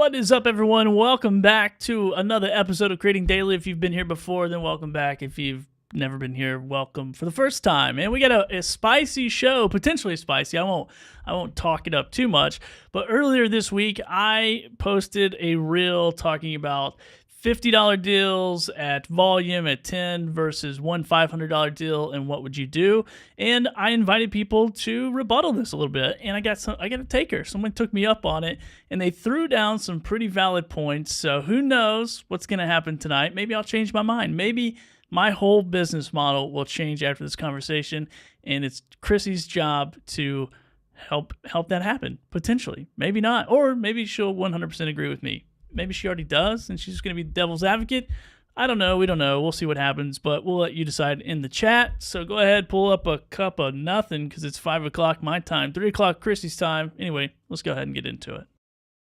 What is up, everyone? Welcome back to another episode of Creating Daily. If you've been here before, then welcome back. If you've never been here, welcome for the first time. And we got a spicy show, potentially spicy. I won't talk it up too much. But earlier this week, I posted a reel talking about $50 deals at volume at 10 versus one $500 deal, and what would you do? And I invited people to rebuttal this a little bit, and I got a taker. Someone took me up on it, and they threw down some pretty valid points. So who knows what's going to happen tonight? Maybe I'll change my mind. Maybe my whole business model will change after this conversation, and it's Krissy's job to help that happen, potentially. Maybe not, or maybe she'll 100% agree with me. Maybe she already does, and she's just going to be devil's advocate. I don't know. We don't know. We'll see what happens, but we'll let you decide in the chat. So go ahead, pull up a cup of nothing because it's 5 o'clock my time, 3 o'clock Krissy's time. Anyway, let's go ahead and get into it.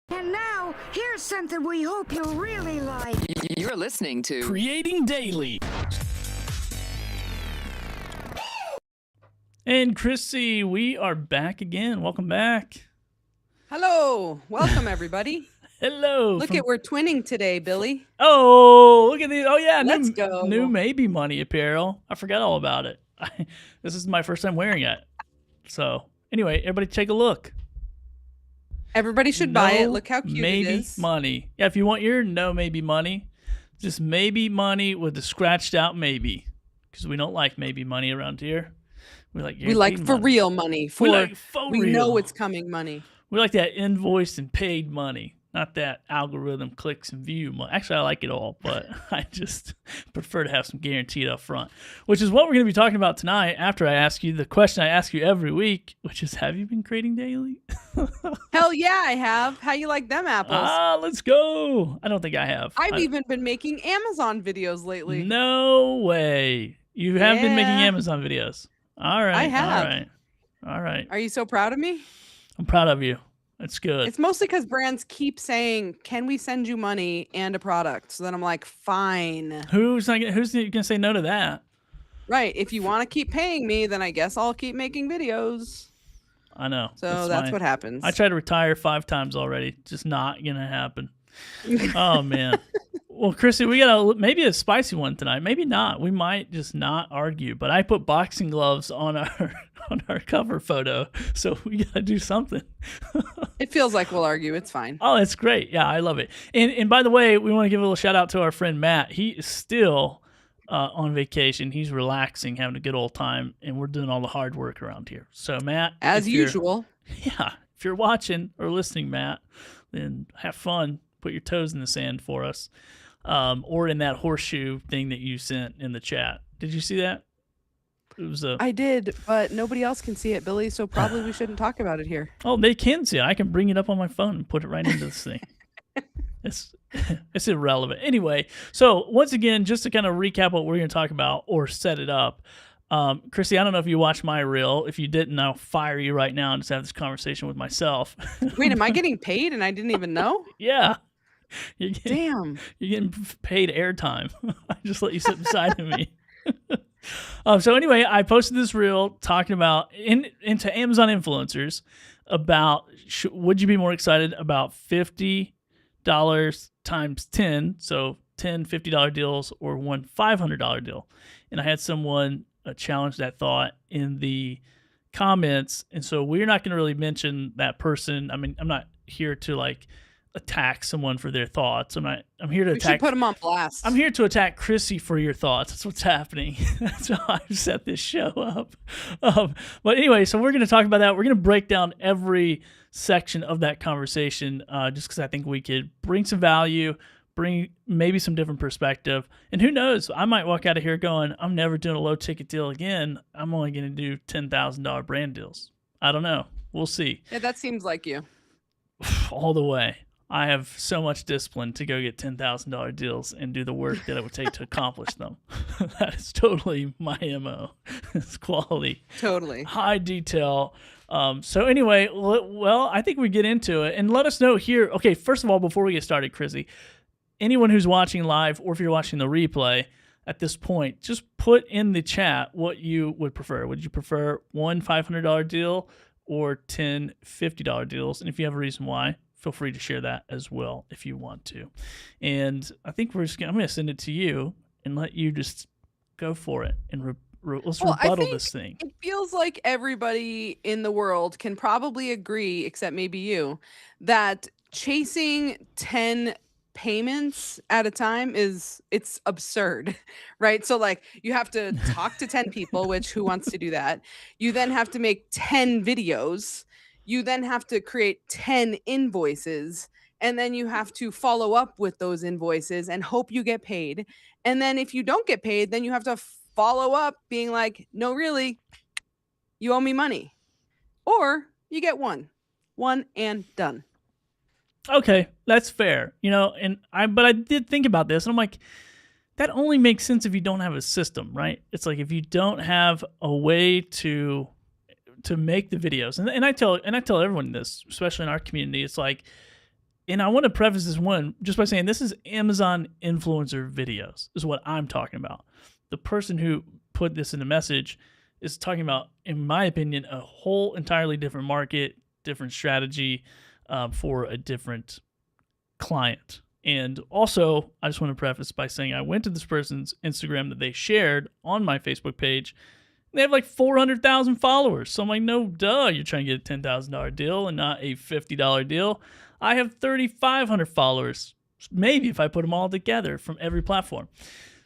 And now, here's something we hope you'll really like. You're listening to Creating Daily. And Krissy, we are back again. Welcome back. Hello. Welcome, everybody. Hello. We're twinning today, Billy. Oh, look at these. Oh, yeah. Let's go. New Maybe Money apparel. I forgot all about it. This is my first time wearing it. So, anyway, everybody take a look. Everybody should buy it. Look how cute it is. Maybe Money. Yeah, if you want your No Maybe Money, just Maybe Money with the scratched out maybe. Because we don't like Maybe Money around here. We like for real money. We know it's coming money. We like that invoiced and paid money. Not that algorithm clicks and view money. Actually, I like it all, but I just prefer to have some guaranteed up front, which is what we're going to be talking about tonight after I ask you the question I ask you every week, which is, have you been creating daily? Hell yeah, I have. How you like them apples? Let's go. I don't think I have. I've even been making Amazon videos lately. No way. You have been making Amazon videos. All right. I have. All right. Are you so proud of me? I'm proud of you. That's good. It's mostly because brands keep saying, can we send you money and a product? So then I'm like, fine. Who's going to say no to that? Right. If you want to keep paying me, then I guess I'll keep making videos. I know. So that's what happens. I tried to retire 5 times already. Just not going to happen. Oh, man. Well, Krissy, we got maybe a spicy one tonight. Maybe not. We might just not argue. But I put boxing gloves on our cover photo, so we got to do something. It feels like we'll argue. It's fine. Oh, it's great. Yeah, I love it. And by the way, we want to give a little shout out to our friend Matt. He is still on vacation. He's relaxing, having a good old time, and we're doing all the hard work around here. So, Matt, as usual. Yeah, if you're watching or listening, Matt, then have fun. Put your toes in the sand for us. Or in that horseshoe thing that you sent in the chat. Did you see that? I did, but nobody else can see it, Billy, so probably we shouldn't talk about it here. Oh, they can see it. I can bring it up on my phone and put it right into this thing. It's irrelevant. Anyway, so once again, just to kind of recap what we're going to talk about or set it up, Krissy, I don't know if you watched my reel. If you didn't, I'll fire you right now and just have this conversation with myself. Wait, am I getting paid and I didn't even know? Yeah. Damn. You're getting paid airtime. I just let you sit beside of me. So anyway, I posted this reel talking about into Amazon influencers about would you be more excited about $50 times 10, so 10 $50 deals or one $500 deal. And I had someone challenge that thought in the comments, and so we're not going to really mention that person. I mean, I'm not here to attack someone for their thoughts. I'm here to attack. Should put them on blast. I'm here to attack Krissy for your thoughts. That's what's happening. That's how I've set this show up. But anyway, so we're going to talk about that. We're going to break down every section of that conversation, just because I think we could bring some value, bring maybe some different perspective, and who knows? I might walk out of here going, "I'm never doing a low ticket deal again. I'm only going to do $10,000 brand deals." I don't know. We'll see. Yeah, that seems like you. All the way. I have so much discipline to go get $10,000 deals and do the work that it would take to accomplish them. That is totally my MO. It's quality. Totally. High detail. So anyway, well, I think we get into it. And let us know here. Okay, first of all, before we get started, Krissy, anyone who's watching live or if you're watching the replay at this point, just put in the chat what you would prefer. Would you prefer one $500 deal or 10 $50 deals? And if you have a reason why, feel free to share that as well if you want to. And I think I'm going to send it to you and let you just go for it and let's rebuttal this thing. It feels like everybody in the world can probably agree, except maybe you, that chasing 10 payments at a time it's absurd, right? So like you have to talk to 10 people, which who wants to do that? You then have to make 10 videos. You then have to create 10 invoices. And then you have to follow up with those invoices and hope you get paid. And then if you don't get paid, then you have to follow up being like, no, really, you owe me money. Or you get one and done. Okay, that's fair. But I did think about this and I'm like, that only makes sense if you don't have a system, right? It's like if you don't have a way to make the videos. And I tell everyone this, especially in our community, it's like, and I want to preface this one just by saying this is Amazon influencer videos is what I'm talking about. The person who put this in the message is talking about, in my opinion, a whole entirely different market, different strategy for a different client. And also, I just want to preface by saying I went to this person's Instagram that they shared on my Facebook page. They have like 400,000 followers. So I'm like, no, duh, you're trying to get a $10,000 deal and not a $50 deal. I have 3,500 followers, maybe if I put them all together from every platform.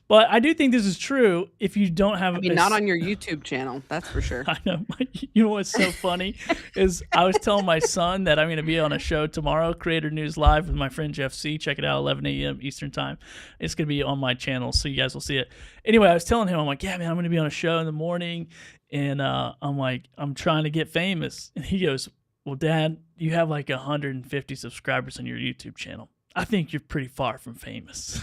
But I do think this is true if you don't have... not on your YouTube channel, that's for sure. I know. You know what's so funny is I was telling my son that I'm going to be on a show tomorrow, Creator News Live with my friend Jeff C. Check it out, 11 a.m. Eastern Time. It's going to be on my channel, so you guys will see it. Anyway, I was telling him, I'm like, yeah, man, I'm going to be on a show in the morning, and I'm like, I'm trying to get famous. And he goes, well, Dad, you have like 150 subscribers on your YouTube channel. I think you're pretty far from famous.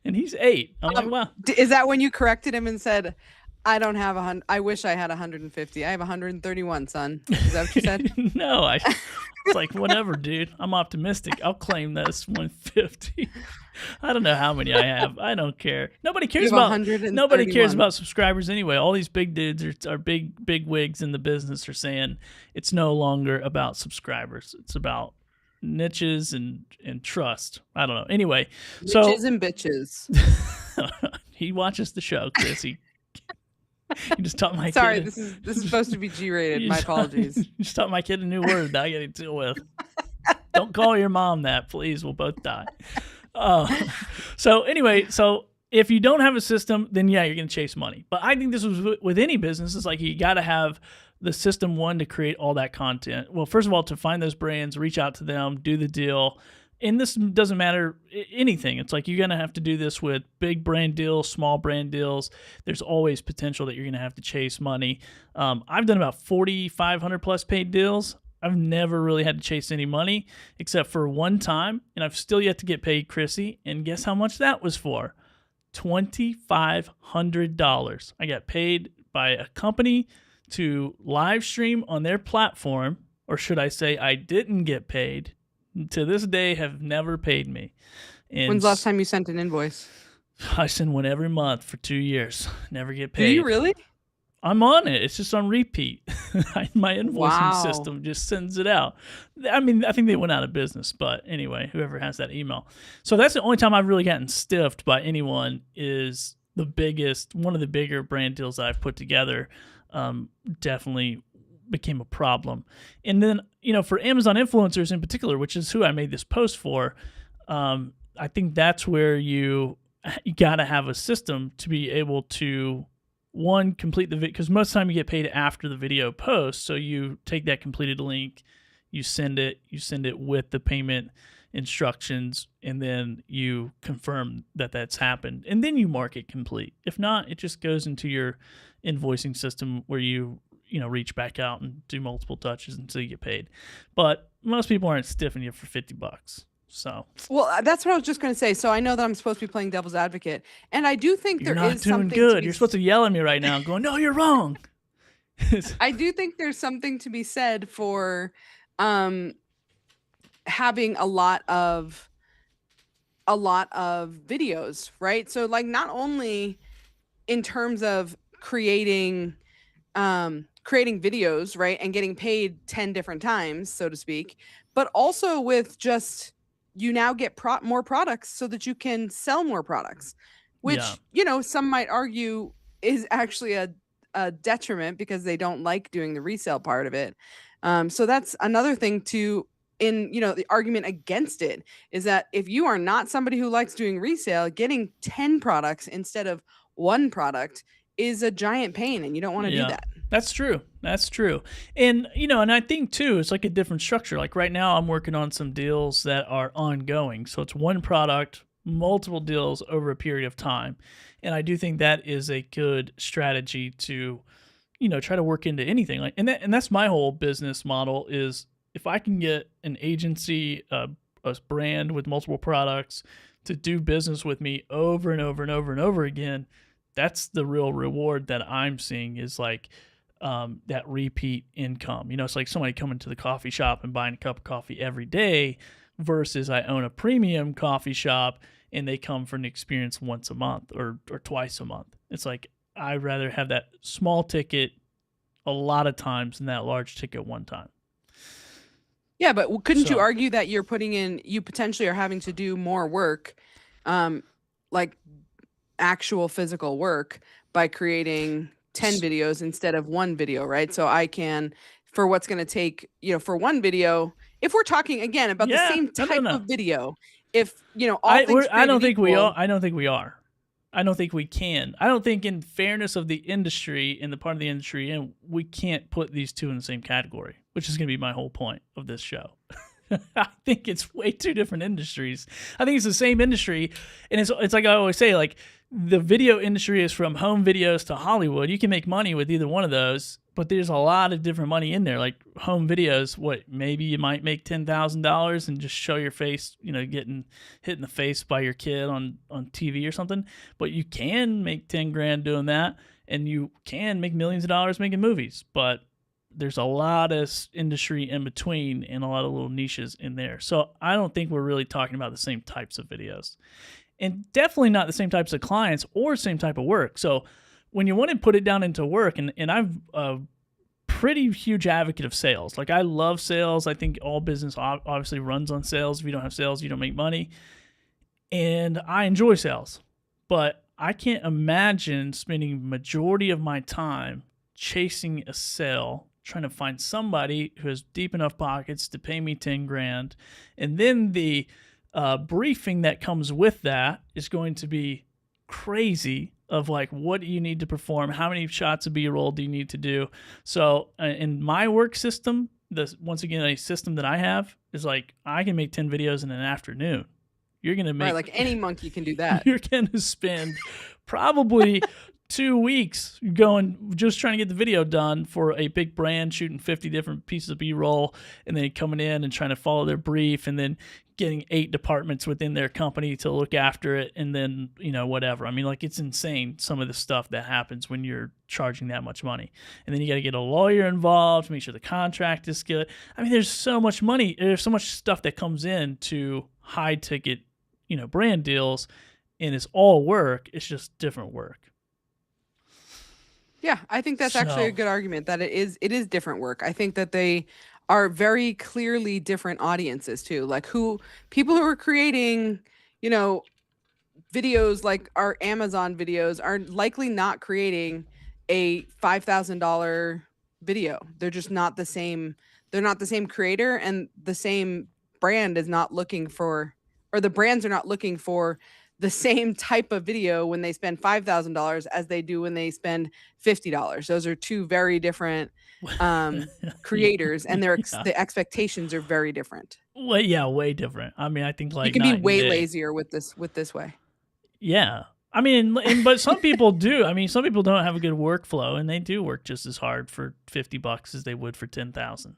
And he's 8. I'm like, wow. Is that when you corrected him and said, I don't have 100? I wish I had 150. I have 131, son. Is that what you said? No, it's like, whatever, dude. I'm optimistic. I'll claim this 150. I don't know how many I have. I don't care. Nobody cares about subscribers anyway. All these big dudes are big wigs in the business are saying it's no longer about subscribers. It's about niches and trust. I don't know. Anyway, niches and bitches. He watches the show, Krissy. You just taught my kid. Sorry, this is supposed to be G-rated. My apologies. You just taught my kid a new word that I got to deal with. Don't call your mom that, please. We'll both die. So anyway, if you don't have a system, then yeah, you're going to chase money. But I think this was with any business. It's like you got to have the system, one, to create all that content. Well, first of all, to find those brands, reach out to them, do the deal. And this doesn't matter anything. It's like you're going to have to do this with big brand deals, small brand deals. There's always potential that you're going to have to chase money. I've done about 4,500 plus paid deals. I've never really had to chase any money except for one time, and I've still yet to get paid, Krissy. And guess how much that was for? $2,500. I got paid by a company to live stream on their platform, or should I say I didn't get paid. To this day, have never paid me. And when's the last time you sent an invoice? I send one every month for 2 years. Never get paid. Do you really? I'm on it. It's just on repeat. My invoicing system just sends it out. I mean, I think they went out of business, but anyway, whoever has that email. So that's the only time I've really gotten stiffed by anyone is one of the bigger brand deals that I've put together. Definitely became a problem. And then, for Amazon influencers in particular, which is who I made this post for, I think that's where you got to have a system to be able to, one, complete the video, because most of the time you get paid after the video post. So you take that completed link, you send it with the payment instructions, and then you confirm that that's happened, and then you mark it complete. If not, it just goes into your invoicing system where you reach back out and do multiple touches until you get paid. But most people aren't stiffing you for $50. So, well, that's what I was just going to say. So I know that I'm supposed to be playing devil's advocate, and I do think you're not doing good. You're supposed to yell at me right now, going, "No, you're wrong." I do think there's something to be said for having a lot of videos, right? So like not only in terms of creating creating videos, right, and getting paid 10 different times, so to speak, but also with just you now get more products so that you can sell more products, Yeah. which, some might argue is actually a detriment because they don't like doing the resale part of it. So that's another thing the argument against it is that if you are not somebody who likes doing resale, getting 10 products instead of one product is a giant pain, and you don't want to do Yeah. that. That's true. That's true. And, and I think too, it's like a different structure. Like right now, I'm working on some deals that are ongoing. So it's one product, multiple deals over a period of time. And I do think that is a good strategy to, try to work into anything. Like, and that's my whole business model is if I can get an agency, a brand with multiple products to do business with me over and over and over and over again, that's the real reward that I'm seeing is like, that repeat income. It's like somebody coming to the coffee shop and buying a cup of coffee every day versus I own a premium coffee shop and they come for an experience once a month or twice a month. It's like I'd rather have that small ticket a lot of times than that large ticket one time. Yeah, but couldn't you argue that you potentially are having to do more work, like actual physical work by creating 10 videos instead of one video, right? So I can, for what's going to take, for one video, if we're talking again about the same type of video, if, I don't think we are. I don't think we are. I don't think we can. I don't think in fairness of the industry, in the part of the industry, and we can't put these two in the same category, which is going to be my whole point of this show. I think it's way two different industries. I think it's the same industry. And it's like I always say, like, the video industry is from home videos to Hollywood. You can make money with either one of those, but there's a lot of different money in there. Like home videos, maybe you might make $10,000 and just show your face, getting hit in the face by your kid on TV or something. But you can make 10 grand doing that, and you can make millions of dollars making movies. But there's a lot of industry in between and a lot of little niches in there. So I don't think we're really talking about the same types of videos. And definitely not the same types of clients or same type of work. So when you want to put it down into work, and I'm a pretty huge advocate of sales. Like I love sales. I think all business obviously runs on sales. If you don't have sales, you don't make money. And I enjoy sales. But I can't imagine spending majority of my time chasing a sale, trying to find somebody who has deep enough pockets to pay me 10 grand. And then the briefing that comes with that is going to be crazy of like, what do you need to perform? How many shots of B-roll do you need to do? So in my work system, once again, a system that I have is like, I can make 10 videos in an afternoon. You're going to make... Right, like any monkey can do that. You're going to spend probably 2 weeks going, just trying to get the video done for a big brand, shooting 50 different pieces of B-roll, and then coming in and trying to follow their brief, and then getting 8 departments within their company to look after it, and then, whatever. I mean, like, it's insane, some of the stuff that happens when you're charging that much money. And then you got to get a lawyer involved to make sure the contract is good. I mean, there's so much money. There's so much stuff that comes in to high-ticket, brand deals, and it's all work. It's just different work. Yeah, I think that's actually a good argument that it is different work. I think that they are very clearly different audiences too. Like people who are creating, videos like our Amazon videos are likely not creating a $5,000 video. They're just not the same. They're not the same creator, and the same brand is not looking for, or the brands are not looking for the same type of video when they spend $5,000 as they do when they spend $50. Those are two very different creators, and the expectations are very different. Well, yeah, way different. I mean, I think like you can be way lazier with this way. Yeah. I mean, but some people do. I mean, some people don't have a good workflow, and they do work just as hard for $50 as they would for 10,000.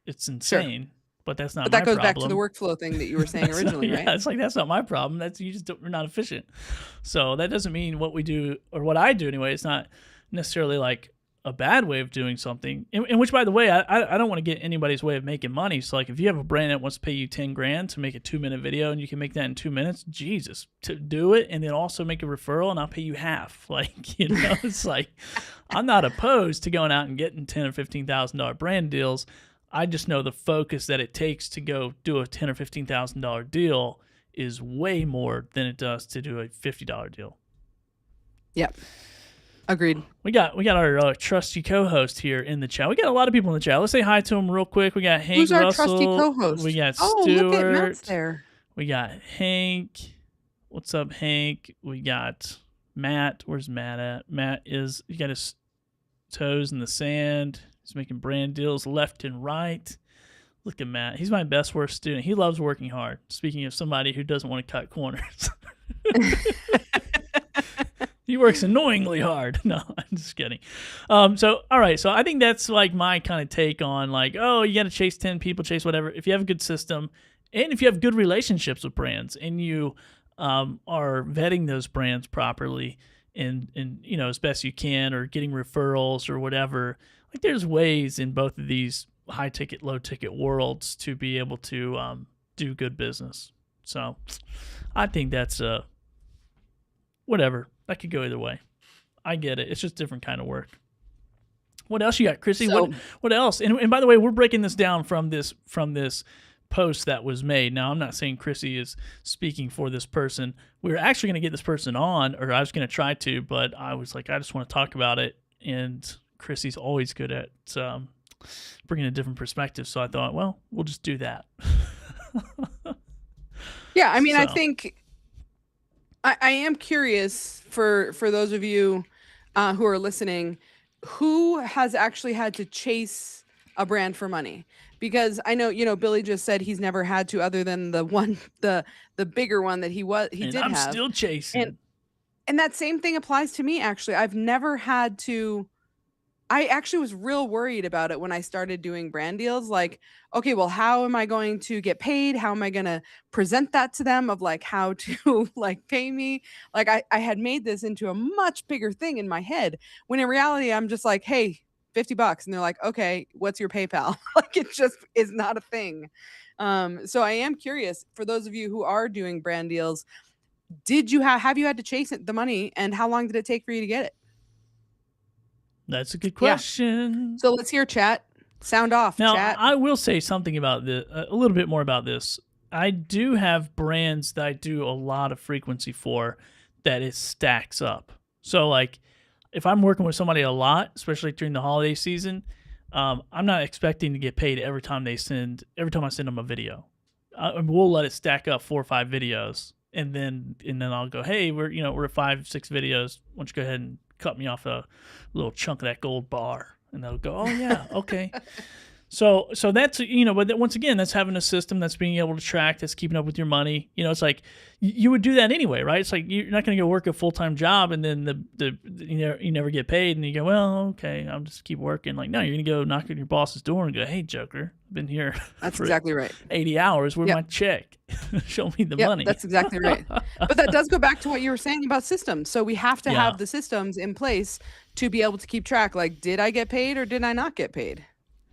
It's insane. Sure. But that's not. But that goes back to the workflow thing that you were saying originally, right? Yeah, it's like that's not my problem. We're not efficient. So that doesn't mean what we do or what I do anyway. It's not necessarily like a bad way of doing something, and which, by the way, I don't want to get anybody's way of making money. So like, if you have a brand that wants to pay you 10 grand to make a 2-minute video and you can make that in 2 minutes, Jesus, to do it, and then also make a referral and I'll pay you half. Like, you know, it's like, I'm not opposed to going out and getting $10,000 or $15,000 brand deals. I just know the focus that it takes to go do a $10,000 or $15,000 deal is way more than it does to do a $50 deal. Yep. Agreed. We got our trusty co-host here in the chat. We got a lot of people in the chat. Let's say hi to him real quick. We got Hank Who's our Russell. trusty co-host? We got Oh, Stuart. look at Matt's there. We got Hank. What's up, Hank? We got Matt. Where's Matt at? Matt is, he got his toes in the sand. He's making brand deals left and right. Look at Matt. He's my best worst student. He loves working hard. Speaking of somebody who doesn't want to cut corners. He works annoyingly hard. No, I'm just kidding. So, all right. So I think that's like my kind of take on like, oh, you got to chase 10 people, chase whatever. If you have a good system and if you have good relationships with brands and you are vetting those brands properly and you know, as best you can, or getting referrals or whatever, like there's ways in both of these high ticket, low ticket worlds to be able to do good business. So I think that's whatever. That could go either way. I get it. It's just different kind of work. What else you got, Krissy? So, what else? And by the way, we're breaking this down from this post that was made. Now, I'm not saying Krissy is speaking for this person. We were actually going to get this person on, or I was going to try to, but I was like, I just want to talk about it. And Krissy's always good at bringing a different perspective. So I thought, well, we'll just do that. yeah, I mean, I think I am curious for those of you who are listening, who has actually had to chase a brand for money? Because I know, you know, Billy just said he's never had to, other than the bigger one that he did have. I'm still chasing. And that same thing applies to me, actually. I've never had to. I actually was real worried about it when I started doing brand deals. Like, okay, well, how am I going to get paid? How am I going to present that to them of like how to like pay me? Like I had made this into a much bigger thing in my head, when in reality, I'm just like, hey, $50. And they're like, okay, what's your PayPal? Like, it just is not a thing. So I am curious, for those of you who are doing brand deals, did you have you had to chase the money, and how long did it take for you to get it? That's a good question. Yeah. So let's hear chat. Sound off, now, chat. I will say something about this, a little bit more about this. I do have brands that I do a lot of frequency for that it stacks up. So like, if I'm working with somebody a lot, especially during the holiday season, I'm not expecting to get paid every time I send them a video. We'll let it stack up 4 or 5 videos, and then I'll go, hey, we're at 5, 6 videos. Why don't you go ahead and cut me off a little chunk of that gold bar? And they'll go, oh yeah, okay. So that's, but once again, that's having a system that's being able to track, that's keeping up with your money. It's like you would do that anyway, right? It's like you're not going to go work a full-time job and then you never get paid, and you go, well, okay, I'll just keep working. Like, no, you're going to go knock on your boss's door and go, hey, Joker, I've been here. That's exactly right. 80 hours. Where's my check? Show me the money. That's exactly right. But that does go back to what you were saying about systems. So we have to have the systems in place to be able to keep track. Like, did I get paid or did I not get paid?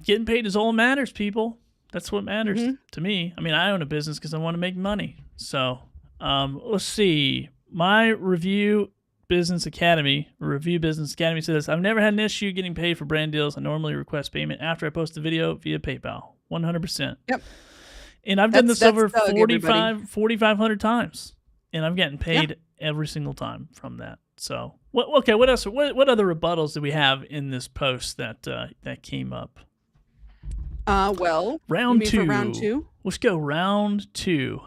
Getting paid is all that matters, people. That's what matters to me. I mean, I own a business because I want to make money. So let's see. My Review Business Academy says, I've never had an issue getting paid for brand deals. I normally request payment after I post the video via PayPal. 100%. Yep. And I've done this over 4,500 times. And I'm getting paid every single time from that. So, what else? What other rebuttals do we have in this post that came up? Well, round 2. Round 2. Let's go round 2.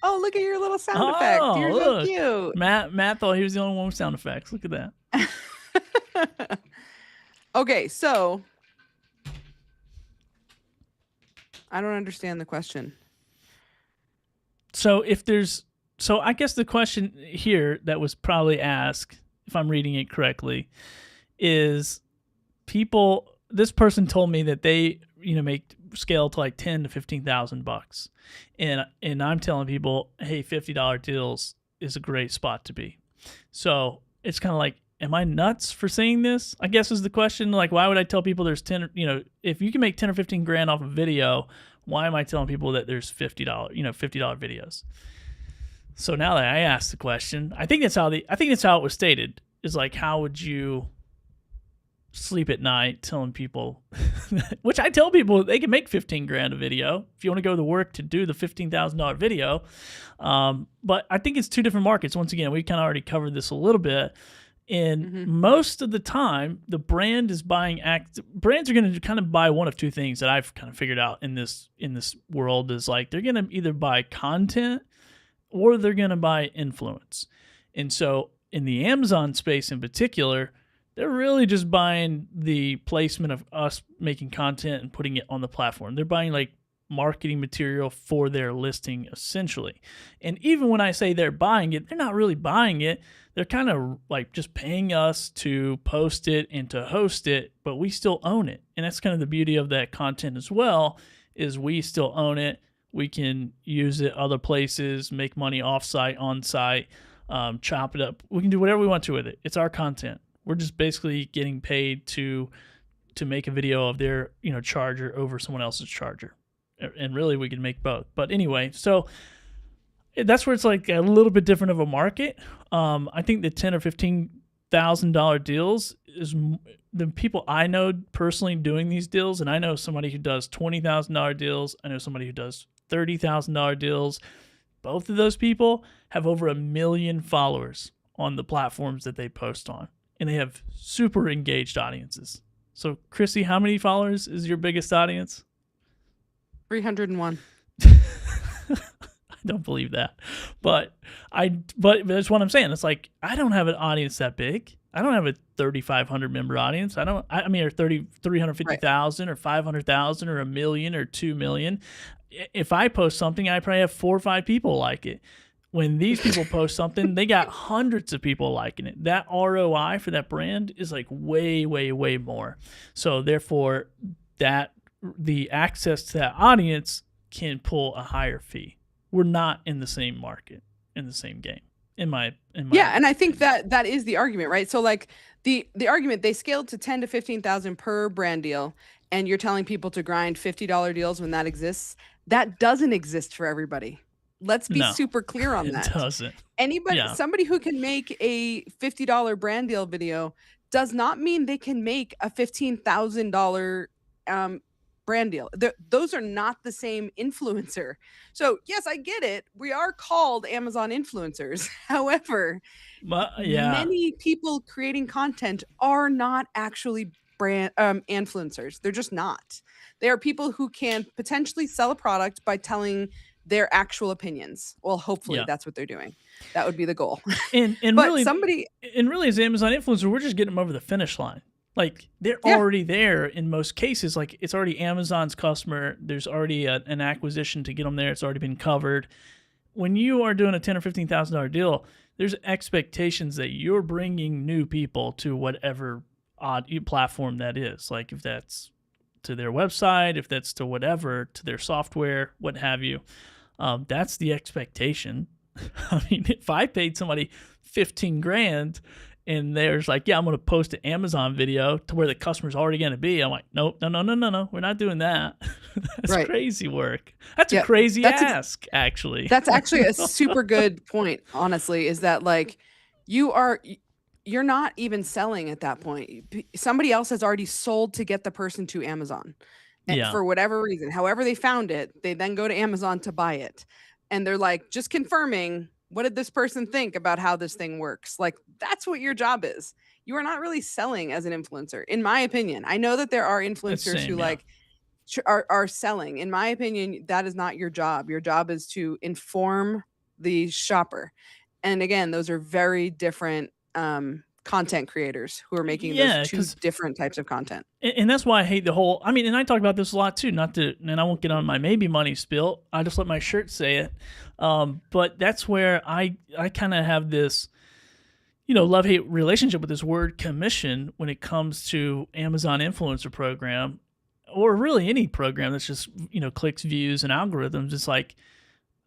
Oh, look at your little sound effect. You're so cute. Matt thought he was the only one with sound effects. Look at that. Okay, so I don't understand the question. So I guess the question here that was probably asked, if I'm reading it correctly, is this person told me that they, make scale to like $10,000 to $15,000 and I'm telling people, hey, $50 deals is a great spot to be. So it's kind of like, am I nuts for saying this? I guess is the question. Like, why would I tell people there's 10, if you can make 10 or 15 grand off a video, why am I telling people that there's $50, $50 videos? So now that I asked the question, I think that's how it was stated, is like, how would you sleep at night telling people, which I tell people they can make 15 grand a video if you want to go to work to do the $15,000 video. But I think it's two different markets. Once again, we kind of already covered this a little bit. And most of the time, the brand is buying brands are going to kind of buy one of two things that I've kind of figured out in this world, is like, they're going to either buy content or they're going to buy influence. And so in the Amazon space in particular, they're really just buying the placement of us making content and putting it on the platform. They're buying like marketing material for their listing, essentially. And even when I say they're buying it, they're not really buying it. They're kind of like just paying us to post it and to host it, but we still own it. And that's kind of the beauty of that content as well, is we still own it. We can use it other places, make money off-site, on-site, chop it up. We can do whatever we want to with it. It's our content. We're just basically getting paid to make a video of their charger over someone else's charger, and really we can make both. But anyway, so that's where it's like a little bit different of a market. I think the $10,000 or $15,000 deals is the people I know personally doing these deals, and I know somebody who does $20,000 deals. I know somebody who does $30,000 deals. Both of those people have over 1 million followers on the platforms that they post on. And they have super engaged audiences. So, Krissy, how many followers is your biggest audience? 301. I don't believe that, but that's what I'm saying. It's like, I don't have an audience that big. I don't have a 3,500 member audience. Or 350,000 or 500,000 or 1 million or 2 million. If I post something, I probably have 4 or 5 people like it. When these people post something, they got hundreds of people liking it. That ROI for that brand is like way, way, way more. So therefore, the access to that audience can pull a higher fee. We're not in the same market, in the same game. In my and I think that is the argument, right? So like the argument, they scaled to 10 to 15,000 per brand deal, and you're telling people to grind $50 deals when that exists. That doesn't exist for everybody. Let's be super clear on that. It doesn't. Somebody who can make a $50 brand deal video does not mean they can make a $15,000 brand deal. Those are not the same influencer. So yes, I get it. We are called Amazon influencers. However, many people creating content are not actually brand influencers. They're just not. They are people who can potentially sell a product by telling their actual opinions. Well, hopefully that's what they're doing. That would be the goal. And really as Amazon influencer, we're just getting them over the finish line. Like, they're already there in most cases. Like, it's already Amazon's customer. There's already an acquisition to get them there. It's already been covered. When you are doing a $10,000 or $15,000 deal, there's expectations that you're bringing new people to whatever odd platform that is. Like, if that's to their website, if that's to whatever, to their software, what have you. That's the expectation. I mean, if I paid somebody 15 grand and there's like, I'm going to post an Amazon video to where the customer's already going to be, I'm like, nope, no, we're not doing that. That's crazy work. That's a crazy ask, actually. That's actually a super good point, honestly, is that like you're not even selling at that point. Somebody else has already sold to get the person to Amazon. And for whatever reason, however they found it, they then go to Amazon to buy it. And they're like, just confirming, what did this person think about how this thing works? Like, that's what your job is. You are not really selling as an influencer, in my opinion. I know that there are influencers who are selling. In my opinion, that is not your job. Your job is to inform the shopper. And again, those are very different content creators who are making those two different types of content. And that's why I hate the whole, and I talk about this a lot too, and I won't get on my maybe money spiel. I just let my shirt say it. But that's where I kind of have this, love-hate relationship with this word commission when it comes to Amazon influencer program, or really any program that's just, clicks, views, and algorithms. It's like,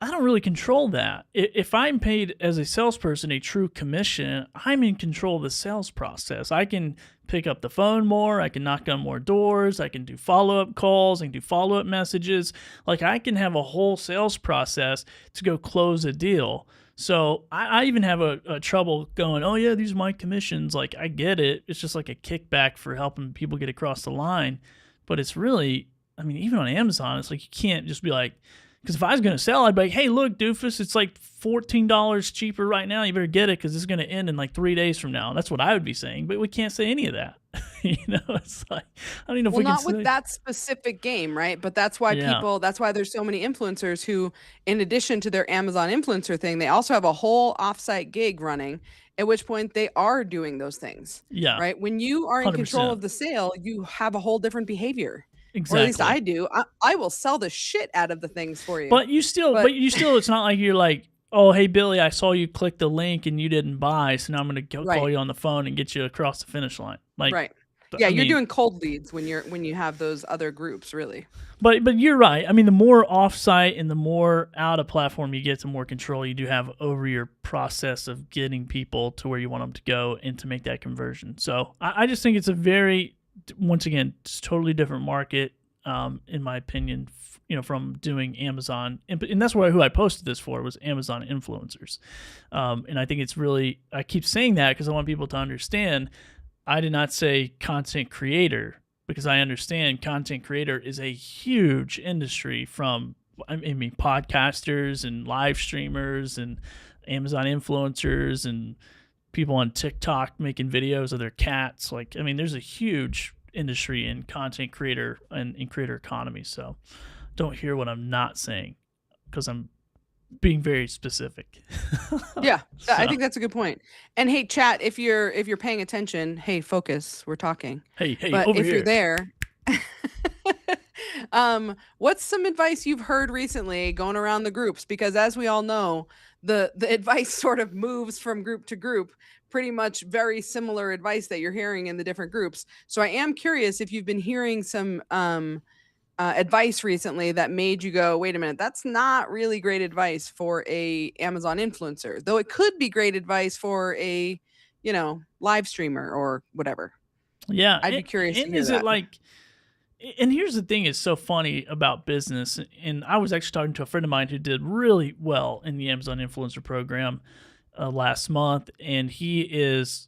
I don't really control that. If I'm paid as a salesperson a true commission, I'm in control of the sales process. I can pick up the phone more. I can knock on more doors. I can do follow-up calls. I can do follow-up messages. Like, I can have a whole sales process to go close a deal. So I even have a trouble going, oh, yeah, these are my commissions. Like, I get it. It's just like a kickback for helping people get across the line. But it's really, I mean, even on Amazon, it's like you can't just be like, because if I was going to sell, I'd be like, hey, look, doofus, it's like $14 cheaper right now. You better get it because it's going to end in like 3 days from now. That's what I would be saying. But we can't say any of that. It's like, I don't even know if we can not say. with that specific game, right? But that's why that's why there's so many influencers who, in addition to their Amazon influencer thing, they also have a whole offsite gig running, at which point they are doing those things. Yeah. Right. When you are in 100%. control of the sale, you have a whole different behavior. Exactly. Or at least I do. I will sell the shit out of the things for you. But you still, it's not like you're like, oh, hey, Billy, I saw you click the link and you didn't buy, so now I'm going to call you on the phone and get you across the finish line. Like, right. Yeah, you're doing cold leads when you have those other groups, really. But you're right. I mean, the more offsite and the more out of platform you get, the more control you do have over your process of getting people to where you want them to go and to make that conversion. So I just think it's a very, once again, it's totally different market, in my opinion, from doing Amazon. And that's who I posted this for, was Amazon influencers. And I think it's really, I keep saying that because I want people to understand, I did not say content creator, because I understand content creator is a huge industry, from, I mean, podcasters and live streamers and Amazon influencers and people on TikTok making videos of their cats. Like, I mean, there's a huge industry in content creator and in creator economy. So don't hear what I'm not saying, because I'm being very specific. Yeah, I think that's a good point. And hey, chat, if you're paying attention, hey, focus, we're talking. Hey, but over if here. You're there, what's some advice you've heard recently going around the groups? Because as we all know, the advice sort of moves from group to group, pretty much very similar advice that you're hearing in the different groups. So I am curious if you've been hearing some advice recently that made you go, wait a minute, that's not really great advice for a Amazon influencer, though it could be great advice for a, live streamer or whatever. Yeah. I'd be curious to hear is that. it like, and here's the thing is so funny about business. And I was actually talking to a friend of mine who did really well in the Amazon influencer program last month. And he's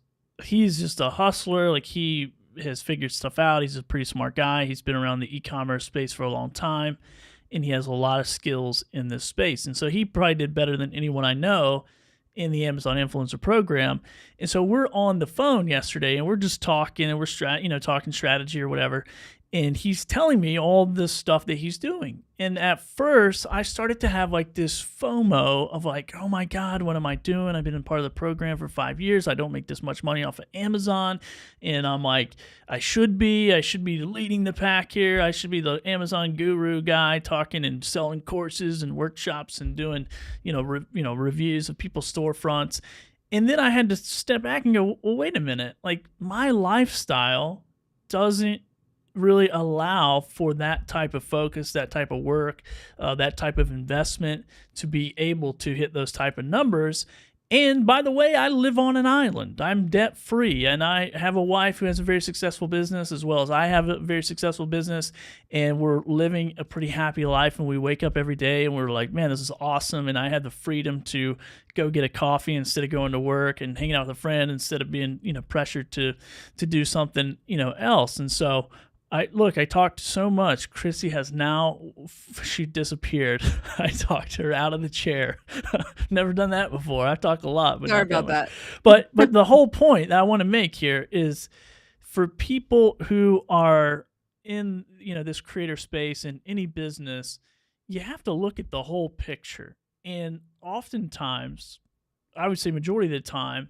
just a hustler. Like, he has figured stuff out. He's a pretty smart guy. He's been around the e-commerce space for a long time, and he has a lot of skills in this space. And so he probably did better than anyone I know in the Amazon influencer program. And so we're on the phone yesterday, and we're just talking, and we're talking strategy or whatever. And he's telling me all this stuff that he's doing. And at first, I started to have like this FOMO of like, oh my God, what am I doing? I've been in part of the program for 5 years. I don't make this much money off of Amazon. And I'm like, I should be leading the pack here. I should be the Amazon guru guy, talking and selling courses and workshops and doing, reviews of people's storefronts. And then I had to step back and go, well, wait a minute. Like, my lifestyle doesn't really allow for that type of focus, that type of work, that type of investment to be able to hit those type of numbers. And by the way, I live on an island. I'm debt free, and I have a wife who has a very successful business, as well as I have a very successful business, and we're living a pretty happy life. And we wake up every day and we're like, man, this is awesome. And I had the freedom to go get a coffee instead of going to work, and hanging out with a friend instead of being, pressured to do something, else. And so I talked so much. Krissy has now, she disappeared. I talked her out of the chair. Never done that before. I talk a lot. But sorry about that. But the whole point that I want to make here is, for people who are in, this creator space in any business, you have to look at the whole picture. And oftentimes, I would say majority of the time,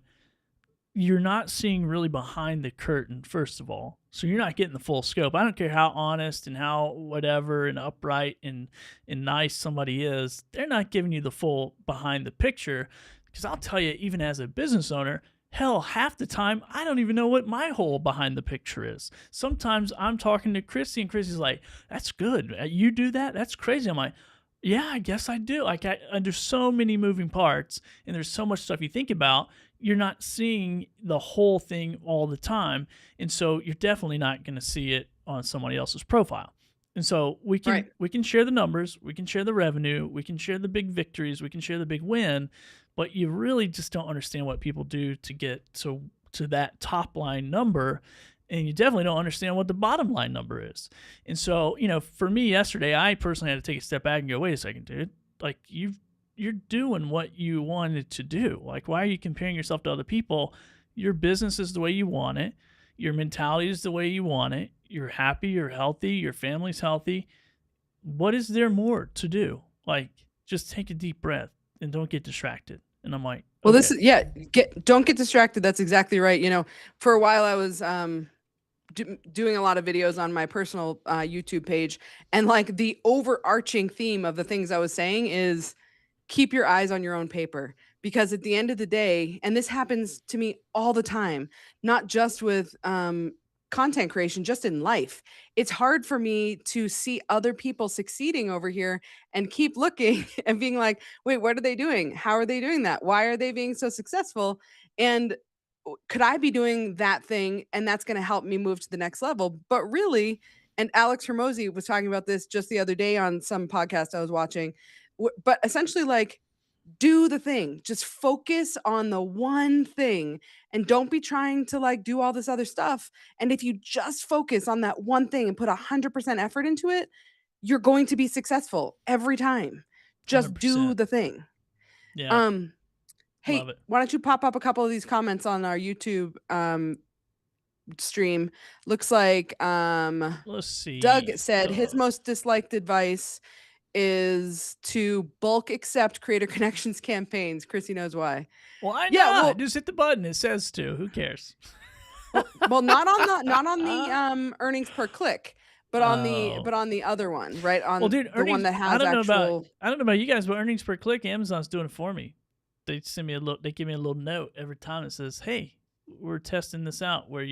you're not seeing really behind the curtain, first of all. So you're not getting the full scope. I don't care how honest and how whatever and upright and nice somebody is. They're not giving you the full behind the picture. Because I'll tell you, even as a business owner, hell, half the time, I don't even know what my whole behind the picture is. Sometimes I'm talking to Krissy, and Krissy's like, that's good. You do that? That's crazy. I'm like, Yeah, I guess I do. Like, there's so many moving parts, and there's so much stuff you think about. You're not seeing the whole thing all the time, and so you're definitely not going to see it on somebody else's profile. And so Right. we can share the numbers, we can share the revenue, we can share the big victories, we can share the big win, but you really just don't understand what people do to get to that top line number, and you definitely don't understand what the bottom line number is. And so, for me yesterday, I personally had to take a step back and go, wait a second, dude. Like, you're doing what you wanted to do. Like, why are you comparing yourself to other people? Your business is the way you want it. Your mentality is the way you want it. You're happy, you're healthy, your family's healthy. What is there more to do? Like, just take a deep breath and don't get distracted. And I'm like, Well, okay. this is, yeah, don't get distracted. That's exactly right. For a while I was doing a lot of videos on my personal YouTube page, and like the overarching theme of the things I was saying is keep your eyes on your own paper, because at the end of the day, and this happens to me all the time, not just with content creation, just in life, it's hard for me to see other people succeeding over here and keep looking and being like, wait, what are they doing? How are they doing that? Why are they being so successful? And could I be doing that thing? And that's going to help me move to the next level. But really, and Alex Hermosi was talking about this just the other day on some podcast I was watching, but essentially, like, do the thing, just focus on the one thing, and don't be trying to like do all this other stuff. And if you just focus on that one thing and put 100% effort into it, you're going to be successful every time. Just do 100%. the thing. Yeah. Hey, Love it. why don't you pop up a couple of these comments on our YouTube stream? Looks like Let's see. Doug said his most disliked advice is to bulk accept creator connections campaigns. Krissy knows why. Why Yeah, not? well, Just hit the button. It says to. Who cares? well, not on the earnings per click, but on the other one, right? On Well, dude, the one that has I actual. don't know about you guys, but earnings per click, Amazon's doing it for me. They give me a little note every time that says, "Hey, we're testing this out where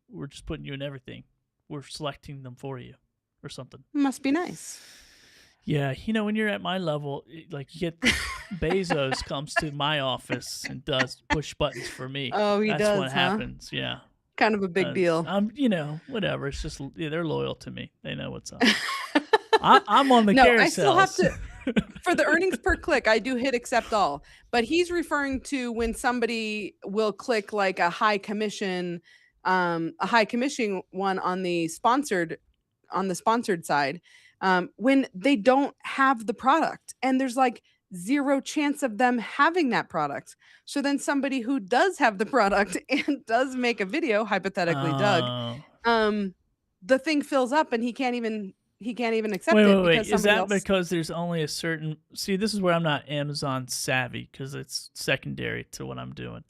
we're just putting you in everything. We're selecting them for you," or something. Must be nice. Yeah, when you're at my level, like, you get Bezos comes to my office and does push buttons for me. Oh, he That's does, what huh? happens. Yeah. Kind of a big deal. Whatever. It's just, they're loyal to me. They know what's up. I'm on the No, carousels. I still have to. For the earnings per click, I do hit accept all, but he's referring to when somebody will click like a high commission one on the sponsored side, when they don't have the product and there's like zero chance of them having that product. So then somebody who does have the product and does make a video, hypothetically Doug, the thing fills up and he can't even accept it because Is somebody that else. because there's only a certain? See, this is where I'm not Amazon savvy, because it's secondary to what I'm doing.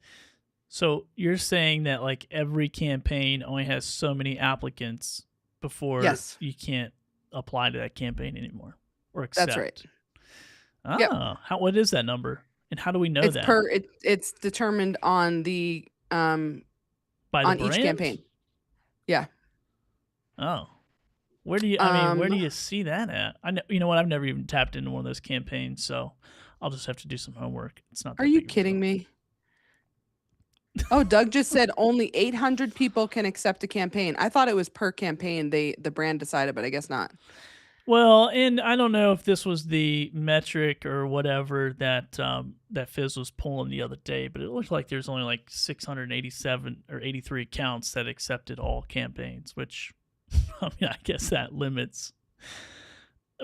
So you're saying that like every campaign only has so many applicants before Yes. you can't apply to that campaign anymore or accept? That's right. Oh, Yep. what is that number, and how do we know It's that? it's determined on the By the on brand? each campaign. Yeah. Oh, where do you see that at? I know, you know what? I've never even tapped into one of those campaigns, so I'll just have to do some homework. It's not. Are you kidding me? Oh, Doug just said only 800 people can accept a campaign. I thought it was per campaign. The brand decided, but I guess not. Well, and I don't know if this was the metric or whatever that that Fizz was pulling the other day, but it looked like there's only like 687 or 83 accounts that accepted all campaigns, which, I mean, I guess that limits.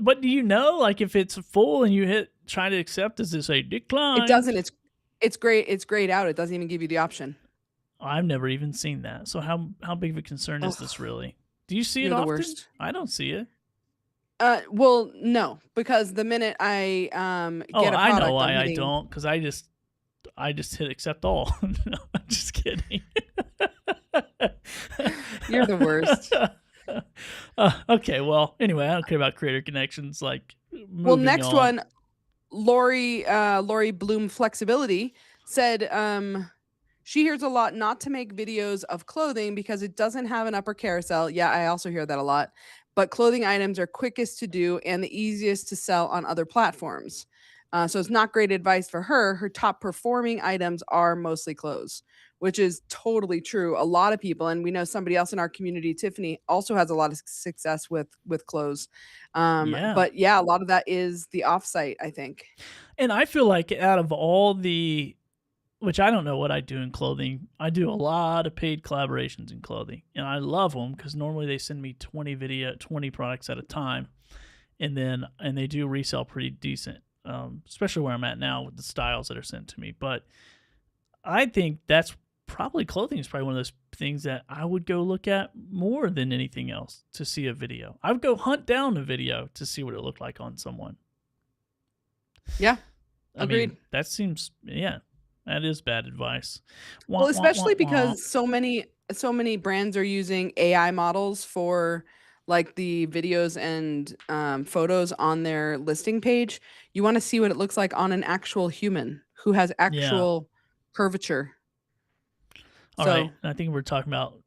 But do you know, like, if it's full and you hit try to accept, does it say decline? It doesn't. It's great. It's grayed out. It doesn't even give you the option. I've never even seen that. So how big of a concern is this really? Do you see it often? You're the worst. I don't see it. Well, no, because the minute I get a product, I know why I don't, because I just hit accept all. No, I'm just kidding. You're the worst. Okay, well, anyway, I don't care about creator connections. Like, well, next on. one, Lori Bloom Flexibility said she hears a lot not to make videos of clothing because it doesn't have an upper carousel. Yeah, I also hear that a lot. but clothing items are quickest to do and the easiest to sell on other platforms. So it's not great advice for her. Her top performing items are mostly clothes, which is totally true. A lot of people, and we know somebody else in our community, Tiffany, also has a lot of success with clothes. Yeah. But yeah, a lot of that is the offsite, I think. And I feel like out of all the, which I don't know what I do in clothing, I do a lot of paid collaborations in clothing, and I love them because normally they send me 20 products at a time, and they do resell pretty decent, especially where I'm at now with the styles that are sent to me. But I think that's probably clothing is probably one of those things that I would go look at more than anything else to see a video. I would go hunt down a video to see what it looked like on someone. Yeah, I agreed. mean, that seems, yeah, that is bad advice. Wah, Well, wah, especially wah, wah. because so many brands are using AI models for like the videos and photos on their listing page. You want to see what it looks like on an actual human who has Yeah. actual curvature. All So right. I think we're talking about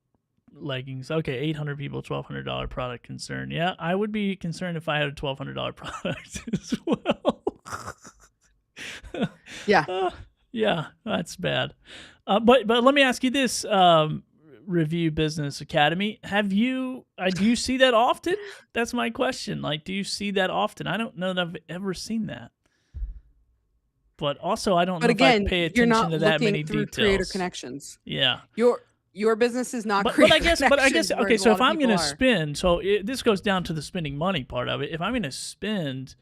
leggings. Okay, 800 people, $1,200 product concern. Yeah, I would be concerned if I had a $1,200 product as well. yeah. Yeah, that's bad. But let me ask you this, Review Business Academy. Have you? Do you see that often? That's my question. Like, do you see that often? I don't know that I've ever seen that. But also, I don't But know if I again, pay you're attention not to that many looking through creator details. connections. Yeah. Your business is not But creator I guess connections, okay. whereas a So lot if of I'm going people to are. spend, this goes down to the spending money part of it. If I'm going to spend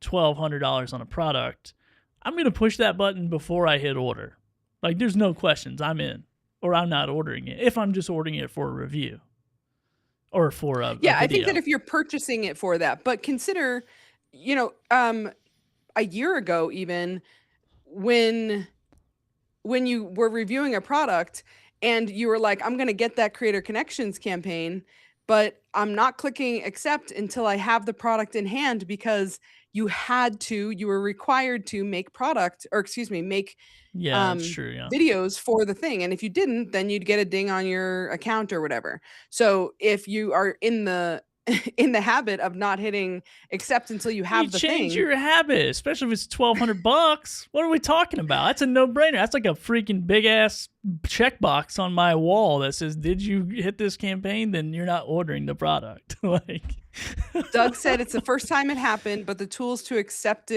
$1,200 on a product, I'm going to push that button before I hit order. Like, there's no questions. I'm in, or I'm not ordering it. If I'm just ordering it for a review or for a Yeah, video. I think that if you're purchasing it for that, but consider, a year ago even when you were reviewing a product and you were like, I'm going to get that creator connections campaign, but I'm not clicking accept until I have the product in hand because you were required to make Yeah, that's true. Yeah. videos for the thing. And if you didn't, then you'd get a ding on your account or whatever. So if you are in the in the habit of not hitting accept until you have the change thing, your habit, especially if it's $1,200. What are we talking about? That's a no-brainer. That's like a freaking big ass checkbox on my wall that says, "Did you hit this campaign? Then you're not ordering the product." Like, Doug said it's the first time it happened, but the tools to accept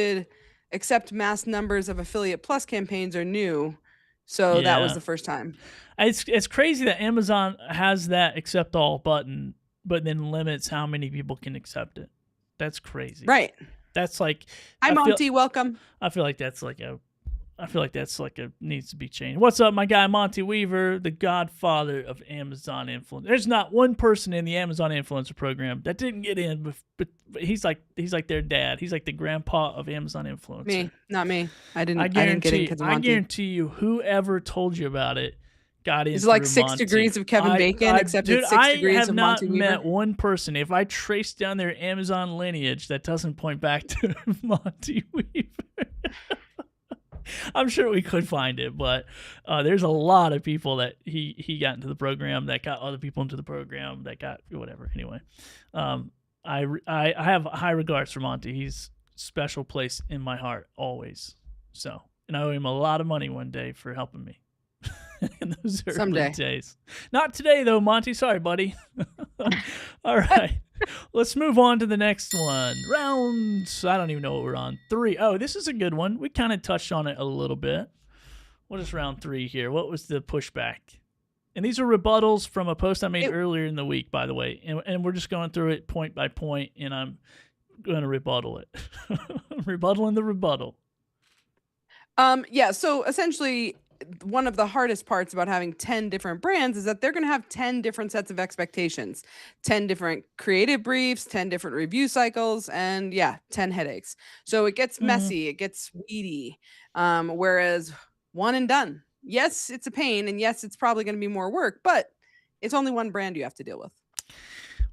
mass numbers of affiliate plus campaigns are new. So that was yeah, the first time. it's crazy that Amazon has that accept all button, but then limits how many people can accept it. That's crazy. Right. That's like, Hi, Monty. Welcome. I feel like that's like a needs to be changed. What's up, my guy Monty Weaver, the godfather of Amazon influence? There's not one person in the Amazon influencer program that didn't get in, but he's like their dad. He's like the grandpa of Amazon influencer. Me, not me. I didn't get in because of Monty. I guarantee you, whoever told you about it got in. It's like through 6 Monty. degrees of Kevin Bacon, except it's 6 degrees of Monty Weaver. I have not met one person. If I trace down their Amazon lineage, that doesn't point back to Monty Weaver. I'm sure we could find it, but there's a lot of people that he got into the program, that got other people into the program, that got whatever. Anyway, I have high regards for Monty. He's a special place in my heart always. So, and I owe him a lot of money one day for helping me. In those early days. Not today though, Monty. Sorry, buddy. All right. Let's move on to the next one. I don't even know what we're on. 3. Oh, this is a good one. We kind of touched on it a little bit. What is round 3 here? What was the pushback? And these are rebuttals from a post I made earlier in the week, by the way. And we're just going through it point by point, and I'm going to rebuttal it. Rebuttaling the rebuttal. Yeah, so essentially one of the hardest parts about having 10 different brands is that they're going to have 10 different sets of expectations, 10 different creative briefs, 10 different review cycles, and 10 headaches. So it gets messy, it gets weedy. Whereas one and done. Yes, it's a pain, and yes, it's probably going to be more work, but it's only one brand you have to deal with.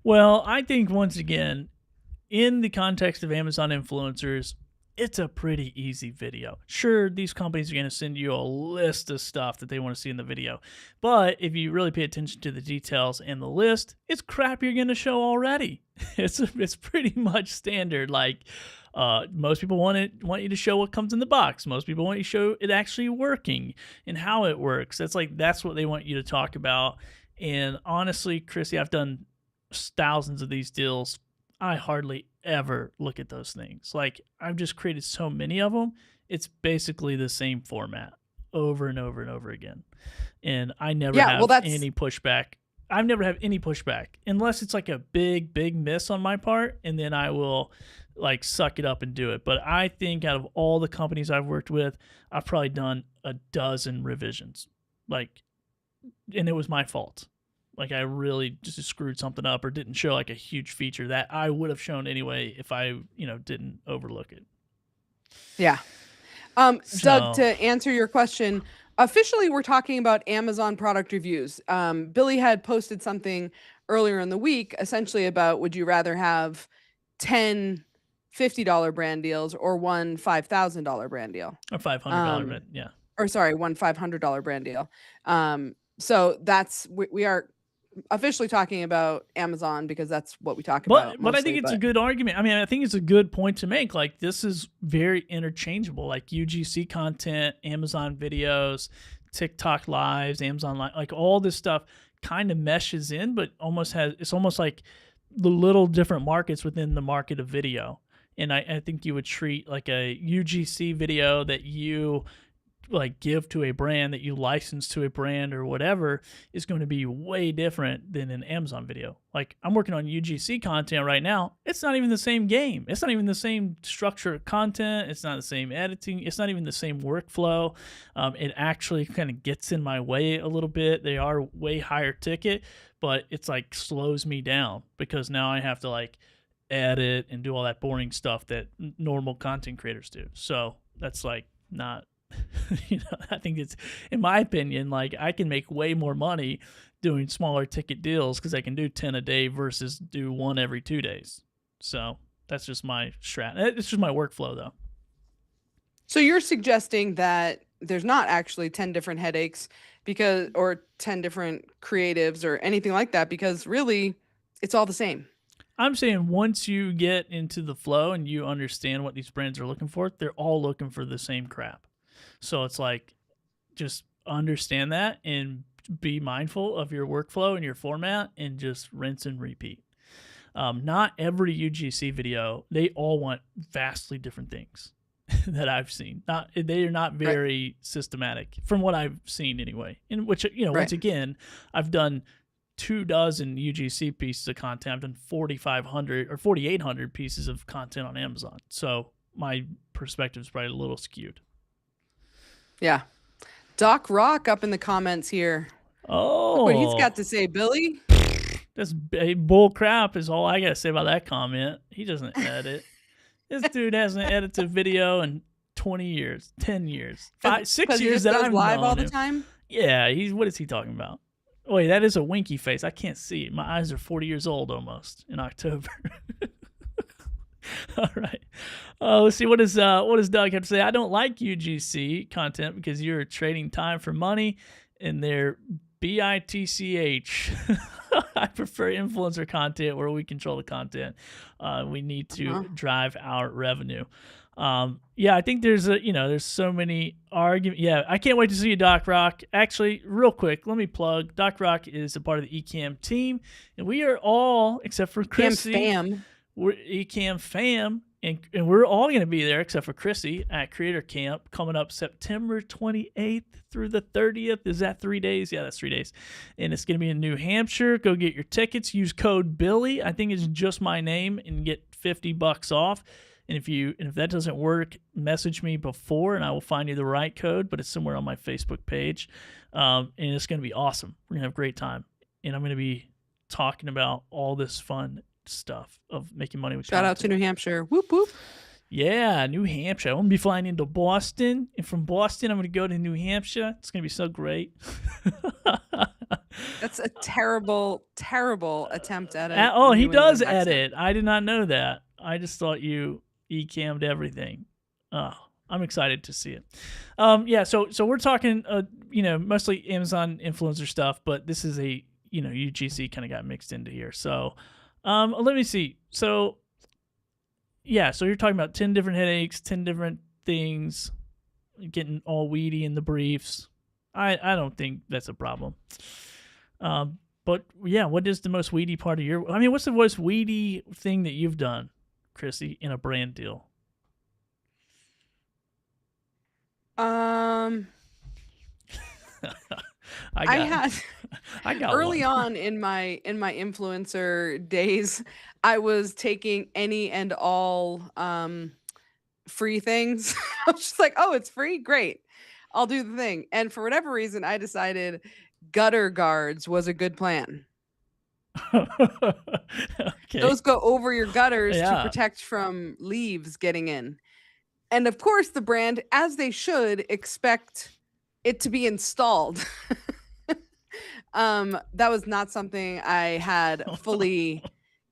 Well, I think once again, in the context of Amazon influencers, it's a pretty easy video. Sure, these companies are going to send you a list of stuff that they want to see in the video. But if you really pay attention to the details and the list, it's crap you're going to show already. It's pretty much standard. Like, most people want you to show what comes in the box. Most people want you to show it actually working and how it works. That's what they want you to talk about. And honestly, Krissy, I've done thousands of these deals. I hardly ever look at those things. Like, I've just created so many of them. It's basically the same format over and over and over again. And I never have any pushback. I've never had any pushback unless it's like a big miss on my part. And then I will like suck it up and do it. But I think out of all the companies I've worked with, I've probably done a dozen revisions. Like, and it was my fault. Like, I really just screwed something up or didn't show like a huge feature that I would have shown anyway if I, didn't overlook it. Yeah. Doug, to answer your question, officially we're talking about Amazon product reviews. Billy had posted something earlier in the week essentially about, would you rather have 10 $50 brand deals or one $5,000 brand deal? Or $500 brand, yeah. Or sorry, one $500 brand deal. So that's, we are officially talking about Amazon because that's what we talk about. But I think it's a good argument. I mean, I think it's a good point to make. Like, this is very interchangeable. Like UGC content, Amazon videos, TikTok lives, Amazon live, like all this stuff kind of meshes in, but it's almost like the little different markets within the market of video. And I think you would treat like a UGC video that you like give to a brand, that you license to a brand or whatever, is going to be way different than an Amazon video. Like, I'm working on UGC content right now. It's not even the same game. It's not even the same structure of content. It's not the same editing. It's not even the same workflow. It actually kind of gets in my way a little bit. They are way higher ticket, but it's like slows me down because now I have to like edit and do all that boring stuff that normal content creators do. So that's like not, I think it's, in my opinion, like I can make way more money doing smaller ticket deals because I can do 10 a day versus do one every 2 days. So that's just my strat. It's just my workflow though. So you're suggesting that there's not actually 10 different headaches or 10 different creatives or anything like that, because really it's all the same. I'm saying once you get into the flow and you understand what these brands are looking for, they're all looking for the same crap. So it's like, just understand that and be mindful of your workflow and your format and just rinse and repeat. Not every UGC video, they all want vastly different things that I've seen. They are not very systematic from what I've seen anyway. In which, once again, I've done 24 UGC pieces of content. I've done 4,500 or 4,800 pieces of content on Amazon. So my perspective is probably a little skewed. Yeah. Doc Rock up in the comments here. Oh. Look what he's got to say, Billy. That's bull crap is all I got to say about that comment. He doesn't edit. This dude hasn't edited a video in 20 years, 10 years, 6 years that I've live known all the him. time? Yeah, what is he talking about? Wait, that is a winky face. I can't see it. My eyes are 40 years old almost in October. All right. Let's see. What does Doug have to say? I don't like UGC content because you're trading time for money and they're BITCH. I prefer influencer content where we control the content. We need to drive our revenue. Yeah, I think there's so many arguments. Yeah, I can't wait to see you, Doc Rock. Actually, real quick, let me plug. Doc Rock is a part of the Ecamm team, and we are all, except for Krissy, we're Ecamm fam, and we're all going to be there except for Krissy at Creator Camp coming up September 28th through the 30th. Is that 3 days? Yeah, that's 3 days. And it's going to be in New Hampshire. Go get your tickets. Use code Billy. I think it's just my name and get $50 off. And if that doesn't work, message me before and I will find you the right code, but it's somewhere on my Facebook page. And it's going to be awesome. We're going to have a great time. And I'm going to be talking about all this fun stuff of making money with Shout out to New Hampshire. Whoop, whoop. Yeah, New Hampshire. I'm going to be flying into Boston. And from Boston, I'm going to go to New Hampshire. It's going to be so great. That's a terrible, terrible attempt at it. He does edit. I did not know that. I just thought you Ecamm'd everything. Oh, I'm excited to see it. Yeah, so we're talking, mostly Amazon influencer stuff, but this is a, UGC kind of got mixed into here. So, let me see. So, yeah, so you're talking about 10 different headaches, 10 different things, getting all weedy in the briefs. I don't think that's a problem. But yeah, what is the most weedy part of your? I mean, what's the most weedy thing that you've done, Krissy, in a brand deal? I got early on in my influencer days, I was taking any and all free things. I was just like, oh, it's free, great, I'll do the thing. And for whatever reason, I decided gutter guards was a good plan. Okay. Those go over your gutters to protect from leaves getting in. And of course, the brand, as they should, expect it to be installed. That was not something I had fully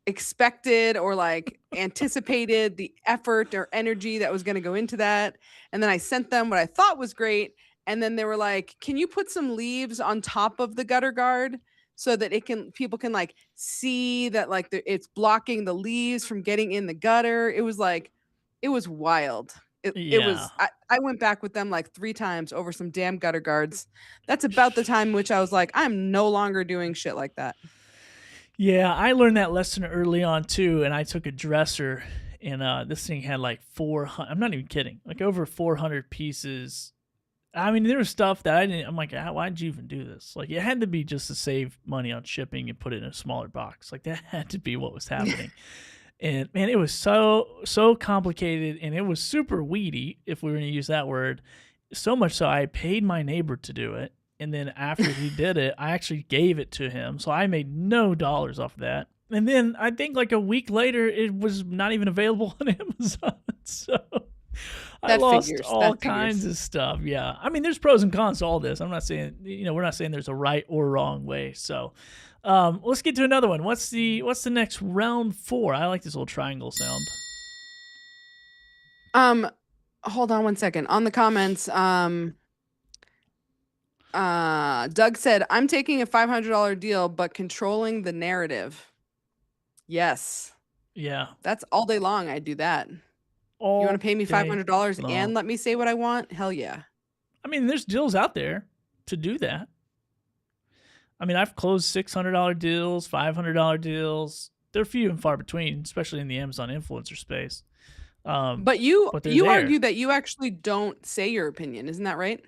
expected or like anticipated the effort or energy that was going to go into that. And then I sent them what I thought was great. And then they were like, can you put some leaves on top of the gutter guard so that people can like see that like it's blocking the leaves from getting in the gutter? It was wild. It was, I went back with them like 3 times over some damn gutter guards. That's about the time in which I was like, I'm no longer doing shit like that. Yeah, I learned that lesson early on too, and I took a dresser, and this thing had like 400. I'm not even kidding, like over 400 pieces. I mean, there was stuff that I didn't. I'm like, why'd you even do this? Like, it had to be just to save money on shipping and put it in a smaller box. Like, that had to be what was happening. And man, it was so complicated, and it was super weedy, if we were going to use that word. So much so, I paid my neighbor to do it. And then after he did it, I actually gave it to him. So I made no dollars off of that. And then I think like a week later, it was not even available on Amazon. So I lost all kinds of stuff. Yeah. I mean, there's pros and cons to all this. I'm not saying, we're not saying there's a right or wrong way. So let's get to another one. What's the next round 4? I like this little triangle sound. Hold on one second. On the comments, Doug said, I'm taking a $500 deal, but controlling the narrative. Yes. Yeah. That's all day long. I do that. You want to pay me $500 and let me say what I want? Hell yeah. I mean, there's deals out there to do that. I mean, I've closed $600 deals, $500 deals. They're few and far between, especially in the Amazon influencer space. But you argue that you actually don't say your opinion. Isn't that right?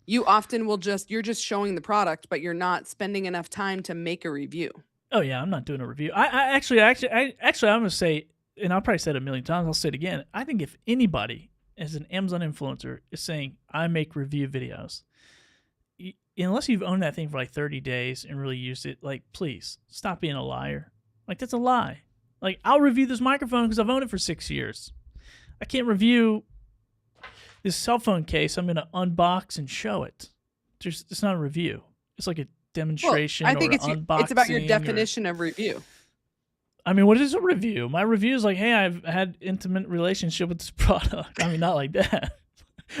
You often you're just showing the product, but you're not spending enough time to make a review. Oh yeah, I'm not doing a review. I actually, I'm going to say, and I'll probably say it a million times, I'll say it again. I think if anybody as an Amazon influencer is saying, I make review videos, unless you've owned that thing for like 30 days and really used it, like, please stop being a liar. Like, that's a lie. Like, I'll review this microphone because I've owned it for 6 years. I can't review this cell phone case. I'm going to unbox and show it. It's not a review. It's like a demonstration. Well, I think unboxing. It's about your definition of review. I mean, what is a review? My review is like, hey, I've had intimate relationship with this product. I mean, not like that.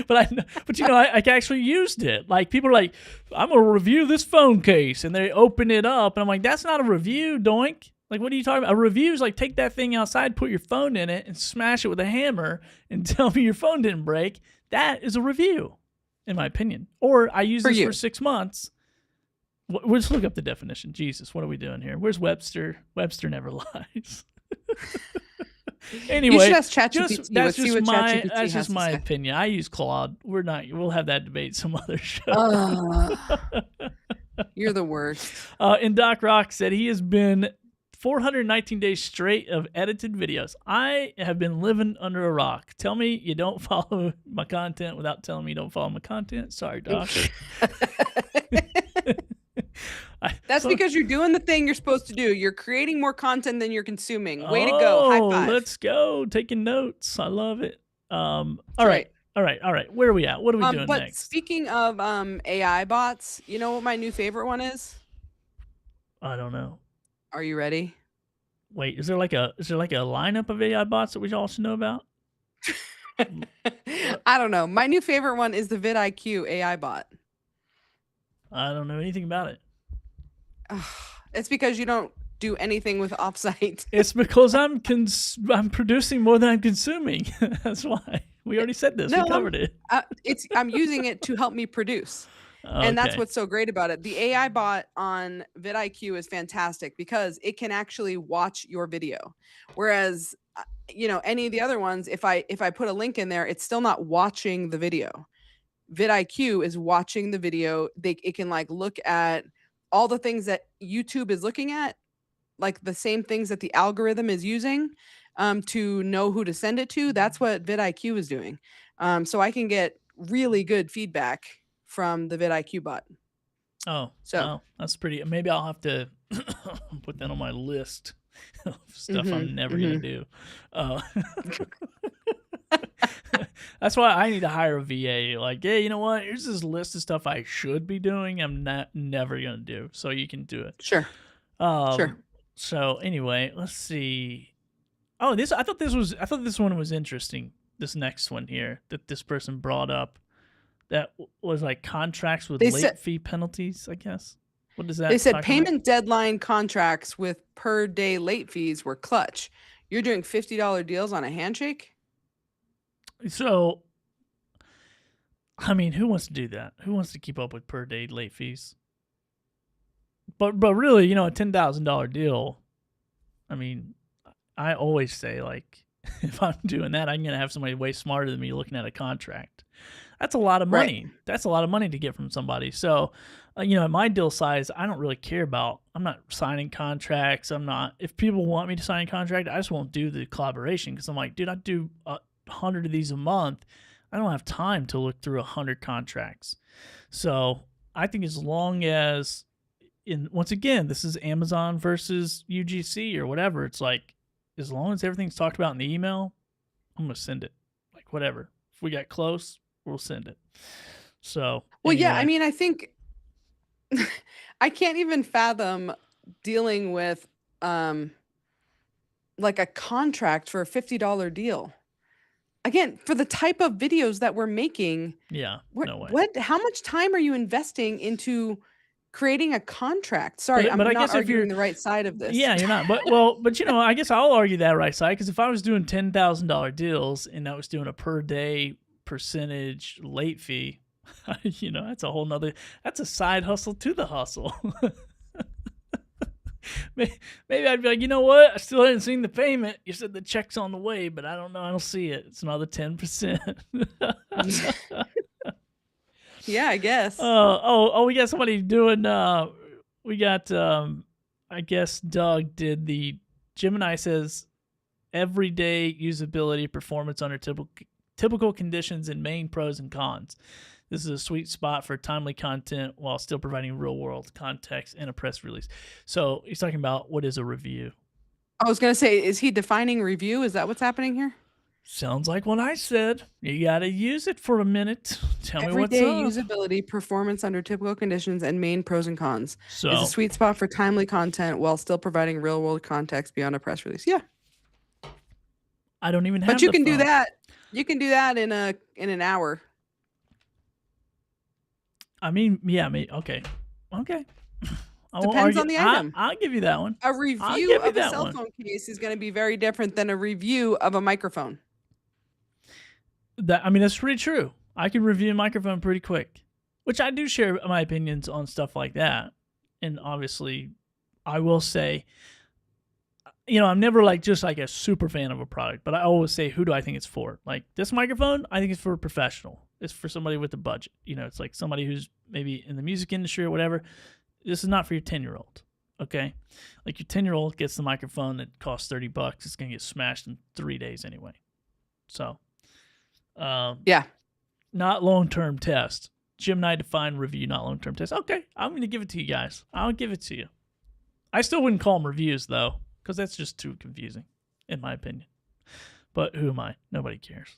But I actually used it. Like, people are like, I'm going to review this phone case. And they open it up. And I'm like, that's not a review, doink. Like, what are you talking about? A review is like, take that thing outside, put your phone in it, and smash it with a hammer and tell me your phone didn't break. That is a review, in my opinion. Or I use this for 6 months. We'll just look up the definition. Jesus, what are we doing here? Where's Webster? Webster never lies. Anyway, you should ask ChatGPT. That's just my opinion. I use Claude. We'll have that debate some other show. You're the worst. And Doc Rock said he has been 419 days straight of edited videos. I have been living under a rock. Tell me you don't follow my content without telling me you don't follow my content. Sorry, Doc. That's because you're doing the thing you're supposed to do. You're creating more content than you're consuming. Way to go. High five. Let's go. Taking notes. I love it. All right. Where are we at? What are we doing but next? Speaking of AI bots, you know what my new favorite one is? I don't know. Are you ready? Wait, is there like a lineup of AI bots that we all should know about? I don't know. My new favorite one is the vidIQ AI bot. I don't know anything about it. It's because you don't do anything with offsite. It's because I'm producing more than I'm consuming. That's why. We already said this. No, we covered it. I'm using it to help me produce. Okay. And that's what's so great about it. The AI bot on vidIQ is fantastic because it can actually watch your video. Whereas, any of the other ones, if I put a link in there, it's still not watching the video. vidIQ is watching the video. It can like look at all the things that YouTube is looking at, like the same things that the algorithm is using to know who to send it to. That's what vidIQ is doing. So I can get really good feedback from the vidIQ bot. Oh, so that's pretty. Maybe I'll have to put that on my list of stuff I'm never gonna do. That's why I need to hire a VA. Like, hey, you know what? Here's this list of stuff I should be doing. I'm never gonna do. So you can do it. Sure. Sure. So anyway, let's see. Oh, I thought this one was interesting. This next one here that this person brought up. That was like contracts with late fee penalties, I guess. What does that? They said payment deadline contracts with per day late fees were clutch. You're doing $50 deals on a handshake? So, I mean, who wants to do that? Who wants to keep up with per day late fees? But really, a $10,000 deal. I mean, I always say, like, if I'm doing that, I'm gonna have somebody way smarter than me looking at a contract. That's a lot of money. Right. That's a lot of money to get from somebody. So, at my deal size, I don't really care about. I'm not signing contracts. If people want me to sign a contract, I just won't do the collaboration because I'm like, dude, I do 100 of these a month. I don't have time to look through 100 contracts. So I think as long as, once again, this is Amazon versus UGC or whatever. It's like, as long as everything's talked about in the email, I'm going to send it. Like, whatever. If we get close, we'll send it. So, well, anyway. Yeah, I mean, I think I can't even fathom dealing with like a contract for a $50 deal. Again, for the type of videos that we're making. Yeah, no way. How much time are you investing into creating a contract? Sorry, I'm not arguing the right side of this. Yeah, you're not. But I guess I'll argue that right side because if I was doing $10,000 deals and I was doing a per day percentage late fee, that's a whole nother. That's a side hustle to the hustle. Maybe I'd be like, you know what? I still haven't seen the payment. You said the check's on the way, but I don't know. I don't see it. It's another 10%. Yeah, I guess. We got somebody doing. We got. I guess Doug did the Gemini says everyday usability performance under typical conditions and main pros and cons. This is a sweet spot for timely content while still providing real-world context in a press release. So he's talking about what is a review. I was going to say, is he defining review? Is that what's happening here? Sounds like what I said. You got to use it for a minute. Tell me what's up. Everyday usability, performance under typical conditions, and main pros and cons. So it's a sweet spot for timely content while still providing real-world context beyond a press release. Yeah. I don't even have. But you can do that. You can do that in an hour. I mean, yeah, okay. Depends on the item. I'll give you that one. A review of a cell phone case is going to be very different than a review of a microphone. That's pretty true. I can review a microphone pretty quick, which I do share my opinions on stuff like that. And obviously, I will say, I'm never just a super fan of a product, but I always say, who do I think it's for? Like this microphone, I think it's for a professional. It's for somebody with a budget. It's like somebody who's maybe in the music industry or whatever. This is not for your 10-year-old, okay? Like your 10-year-old gets the microphone that costs $30. It's going to get smashed in 3 days anyway. So, yeah. Not long-term test. Gemini defined review, not long-term test. Okay, I'm going to give it to you guys. I'll give it to you. I still wouldn't call them reviews, though, because that's just too confusing, in my opinion. But who am I? Nobody cares.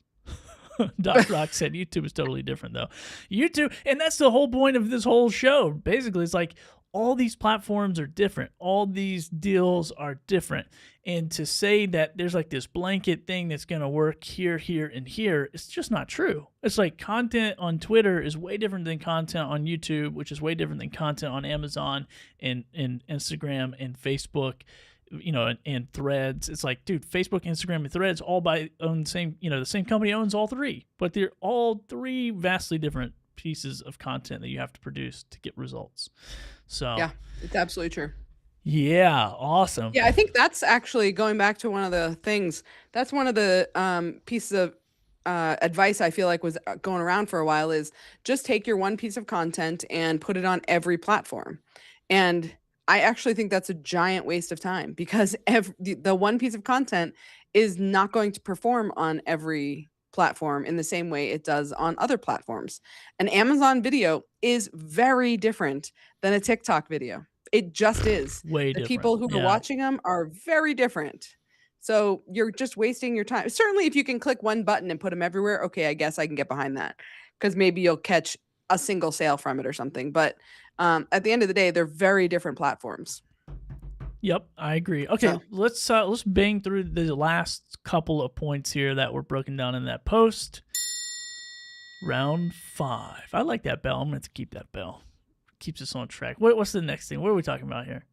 Doc Rock said YouTube is totally different, though. YouTube, and that's the whole point of this whole show. Basically, it's like all these platforms are different. All these deals are different. And to say that there's like this blanket thing that's going to work here, here, and here, it's just not true. It's like content on Twitter is way different than content on YouTube, which is way different than content on Amazon and Instagram and Facebook, and Threads. It's like, dude, Facebook, Instagram, and Threads all own the same, the same company owns all three, but they're all three vastly different pieces of content that you have to produce to get results. So yeah, it's absolutely true. Yeah, awesome. Yeah, I think that's actually going back to one of the things. That's one of the pieces of advice I feel like was going around for a while is just take your one piece of content and put it on every platform. And I actually think that's a giant waste of time because the one piece of content is not going to perform on every platform in the same way it does on other platforms. An Amazon video is very different than a TikTok video. It just is. Way The different. people who are watching them are very different. So you're just wasting your time. Certainly, if you can click one button and put them everywhere, okay, I guess I can get behind that because maybe you'll catch a single sale from it or something. But at the end of the day, they're very different platforms. Yep, I agree. Okay, So- let's bang through the last couple of points here that were broken down in that post. Round 5. I like that bell. I'm going to keep that bell. Keeps us on track. What's the next thing? What are we talking about here?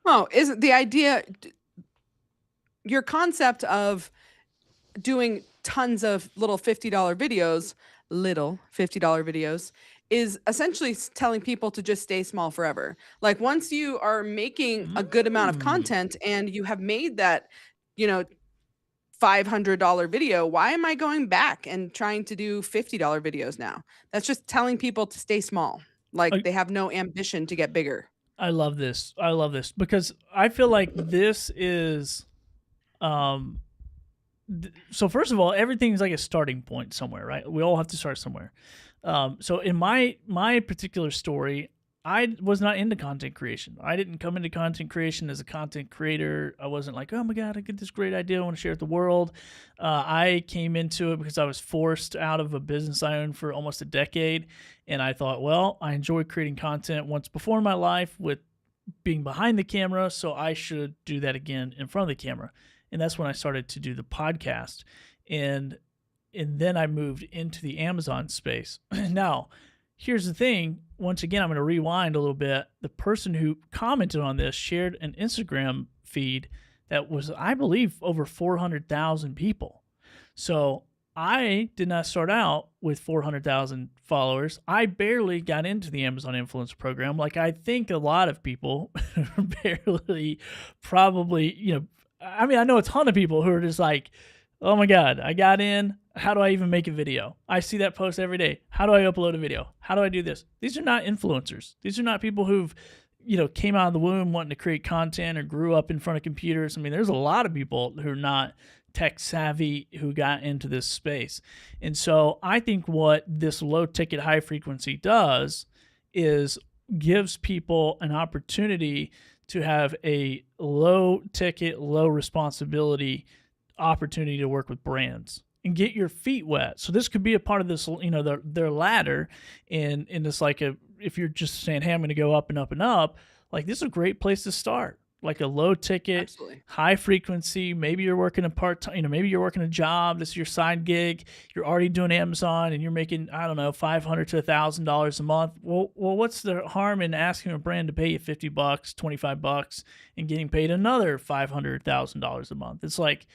Oh, is the idea your concept of doing tons of little $50 videos is essentially telling people to just stay small forever. Like once you are making a good amount of content and you have made that, $500 video, why am I going back and trying to do $50 videos now? That's just telling people to stay small. Like they have no ambition to get bigger. I love this. I love this because I feel like this is so first of all, everything's like a starting point somewhere, right? We all have to start somewhere. So in my particular story, I was not into content creation. I didn't come into content creation as a content creator. I wasn't like, oh my God, I get this great idea. I want to share it with the world. I came into it because I was forced out of a business I owned for almost a decade. And I thought, well, I enjoyed creating content once before in my life with being behind the camera. So I should do that again in front of the camera. And that's when I started to do the podcast. And then I moved into the Amazon space. Now, here's the thing. Once again, I'm going to rewind a little bit. The person who commented on this shared an Instagram feed that was, I believe, over 400,000 people. So I did not start out with 400,000 followers. I barely got into the Amazon Influencer Program. Like I think a lot of people barely probably, I mean, I know a ton of people who are just like, oh my God, I got in. How do I even make a video? I see that post every day. How do I upload a video? How do I do this? These are not influencers. These are not people who've, came out of the womb wanting to create content or grew up in front of computers. I mean, there's a lot of people who are not tech savvy who got into this space. And so I think what this low ticket, high frequency does is gives people an opportunity to have a low ticket, low responsibility opportunity to work with brands and get your feet wet. So this could be a part of this, their ladder. And it's like if you're just saying, hey, I'm going to go up and up and up, like this is a great place to start. Like a low ticket, Absolutely. high frequency. Maybe you're working a part-time, maybe you're working a job. This is your side gig. You're already doing Amazon and you're making, I don't know, $500 to $1,000 a month. Well, what's the harm in asking a brand to pay you $50, $25 and getting paid another $500,000 a month? It's like,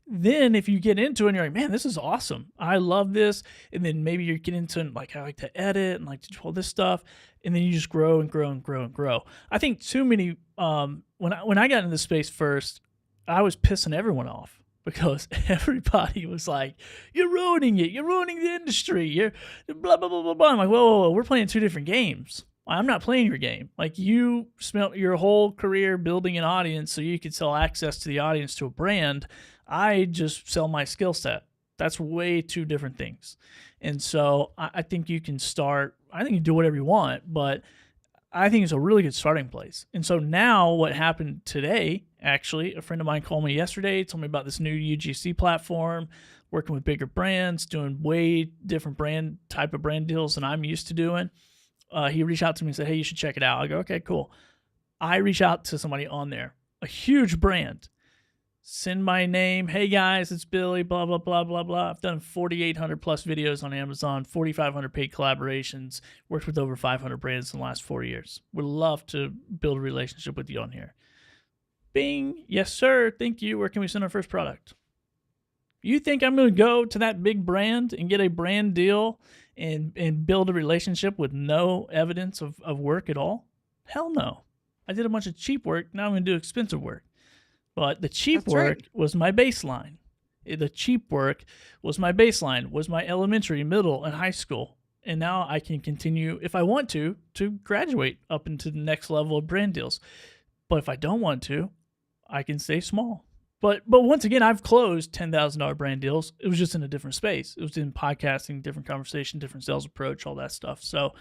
then if you get into it and you're like, man, this is awesome. I love this. And then maybe you get into like, I like to edit and like to do all this stuff. And then you just grow and grow and grow and grow. I think too many, when I got into this space first, I was pissing everyone off because everybody was like, you're ruining it. You're ruining the industry. You're blah, blah, blah, blah, blah. I'm like, whoa, we're playing two different games. I'm not playing your game. Like you spent your whole career building an audience so you could sell access to the audience to a brand. I just sell my skill set. That's way two different things. And so I think you can start, I think you do whatever you want, but I think it's a really good starting place. And so now what happened today, actually, a friend of mine called me yesterday, told me about this new UGC platform, working with bigger brands, doing way different type of brand deals than I'm used to doing. He reached out to me and said, hey, you should check it out. I go, okay, cool. I reach out to somebody on there, a huge brand, send my name. Hey guys, it's Billy, blah, blah, blah, blah, blah. I've done 4,800 plus videos on Amazon, 4,500 paid collaborations, worked with over 500 brands in the last 4 years. Would love to build a relationship with you on here. Bing, yes, sir. Thank you. Where can we send our first product? You think I'm going to go to that big brand and get a brand deal and build a relationship with no evidence of work at all? Hell no. I did a bunch of cheap work. Now I'm going to do expensive work. But the cheap work was my baseline. The cheap work was my baseline, was my elementary, middle, and high school. And now I can continue, if I want to graduate up into the next level of brand deals. But if I don't want to, I can stay small. But once again, I've closed $10,000 brand deals. It was just in a different space. It was in podcasting, different conversation, different sales approach, all that stuff. So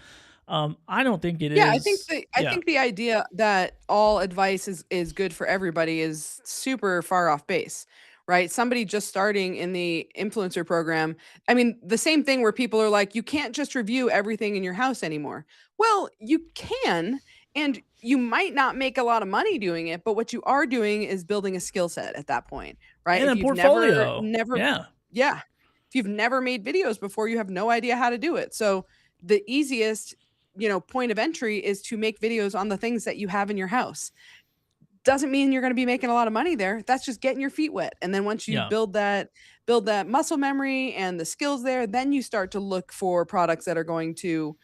I don't think it is. Yeah, I think the idea that all advice is good for everybody is super far off base, right? Somebody just starting in the influencer program. I mean, the same thing where people are like, you can't just review everything in your house anymore. Well, you can, and you might not make a lot of money doing it, but what you are doing is building a skill set at that point, right? And if a portfolio. Yeah. If you've never made videos before, you have no idea how to do it. So the easiest point of entry is to make videos on the things that you have in your house. Doesn't mean you're going to be making a lot of money there. That's just getting your feet wet. And then once you build that muscle memory and the skills there, then you start to look for products that are going to,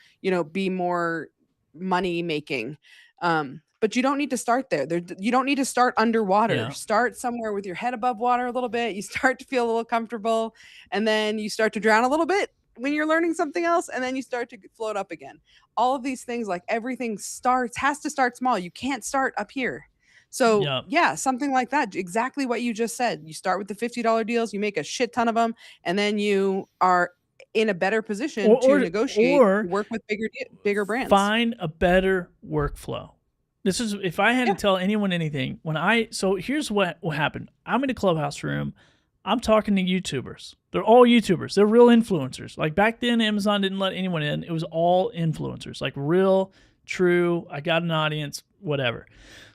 be more money making. But you don't need to start there. You don't need to start underwater. Yeah. Start somewhere with your head above water a little bit. You start to feel a little comfortable, and then you start to drown a little bit when you're learning something else, and then you start to float up again. All of these things, like everything has to start small. You can't start up here. So yeah, something like that. Exactly what you just said. You start with the $50 deals, you make a shit ton of them, and then you are in a better position to negotiate or work with bigger brands. Find a better workflow. This is, if I had to tell anyone anything, so here's what happened. I'm in a Clubhouse room. I'm talking to YouTubers. They're all YouTubers. They're real influencers. Like back then, Amazon didn't let anyone in. It was all influencers, like real, true. I got an audience, whatever.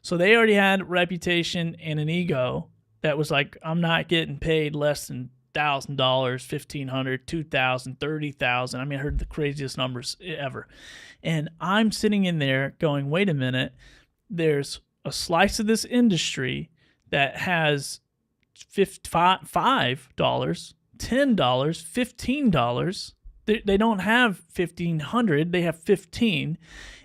So they already had reputation and an ego that was like, I'm not getting paid less than $1,000, $1,500, $2,000, $30,000. I mean, I heard the craziest numbers ever. And I'm sitting in there going, wait a minute. There's a slice of this industry that has $5, $10, $15. They don't have $1,500. They have 15.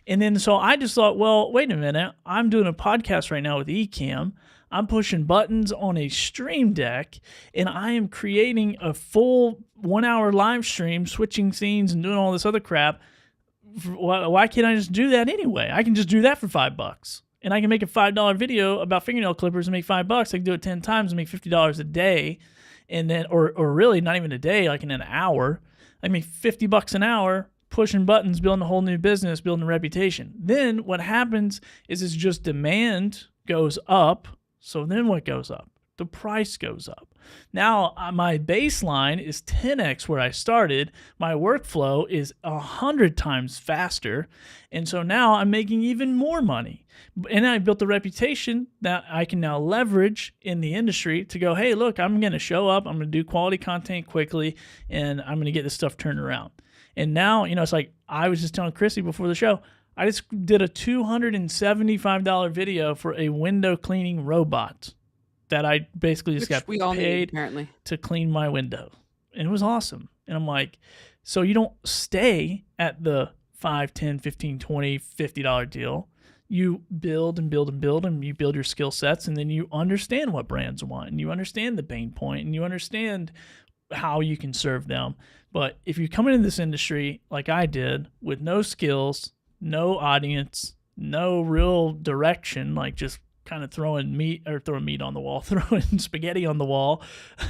And then so I just thought, well, wait a minute. I'm doing a podcast right now with Ecamm. I'm pushing buttons on a stream deck, and I am creating a full 1 hour live stream, switching scenes and doing all this other crap. Why can't I just do that anyway? I can just do that for $5. And I can make a $5 video about fingernail clippers and make $5. I can do it 10 times and make $50 a day. And then, or really not even a day, like in an hour. I make $50 an hour, pushing buttons, building a whole new business, building a reputation. Then what happens is it's just demand goes up. So then what goes up? The price goes up. Now my baseline is 10x where I started. My workflow is 100 times faster. And so now I'm making even more money. And I built a reputation that I can now leverage in the industry to go, hey, look, I'm going to show up. I'm going to do quality content quickly, and I'm going to get this stuff turned around. And now, it's like I was just telling Krissy before the show, I just did a $275 video for a window cleaning robot that I basically just got paid to clean my window. And it was awesome. And I'm like, so you don't stay at the $5, $10, $15, $20, $50 deal. You build and build and build, and you build your skill sets, and then you understand what brands want, and you understand the pain point, and you understand how you can serve them. But if you come into this industry like I did with no skills, no audience, no real direction, like just kind of throwing meat on the wall, throwing spaghetti on the wall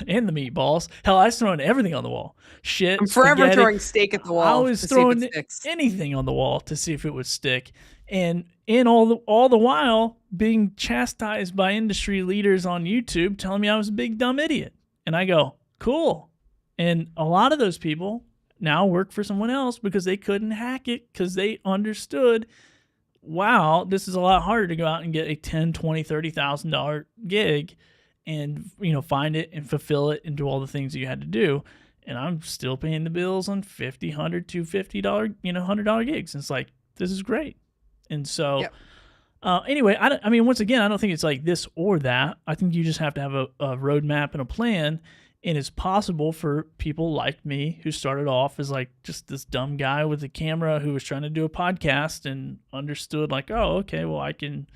and the meatballs. Hell, I was throwing everything on the wall. Shit. I'm forever throwing steak at the wall. I was throwing anything on the wall to see if it would stick. And in all the while being chastised by industry leaders on YouTube telling me I was a big dumb idiot. And I go, cool. And a lot of those people now work for someone else because they couldn't hack it because they understood wow, this is a lot harder to go out and get a $10, $20, $30,000 gig and, find it and fulfill it and do all the things that you had to do. And I'm still paying the bills on $50, $100, $250, $100 gigs. And it's like, this is great. And so, anyway, once again, I don't think it's like this or that. I think you just have to have a roadmap and a plan. And it's possible for people like me who started off as like just this dumb guy with a camera who was trying to do a podcast and understood like, oh, okay, well, I can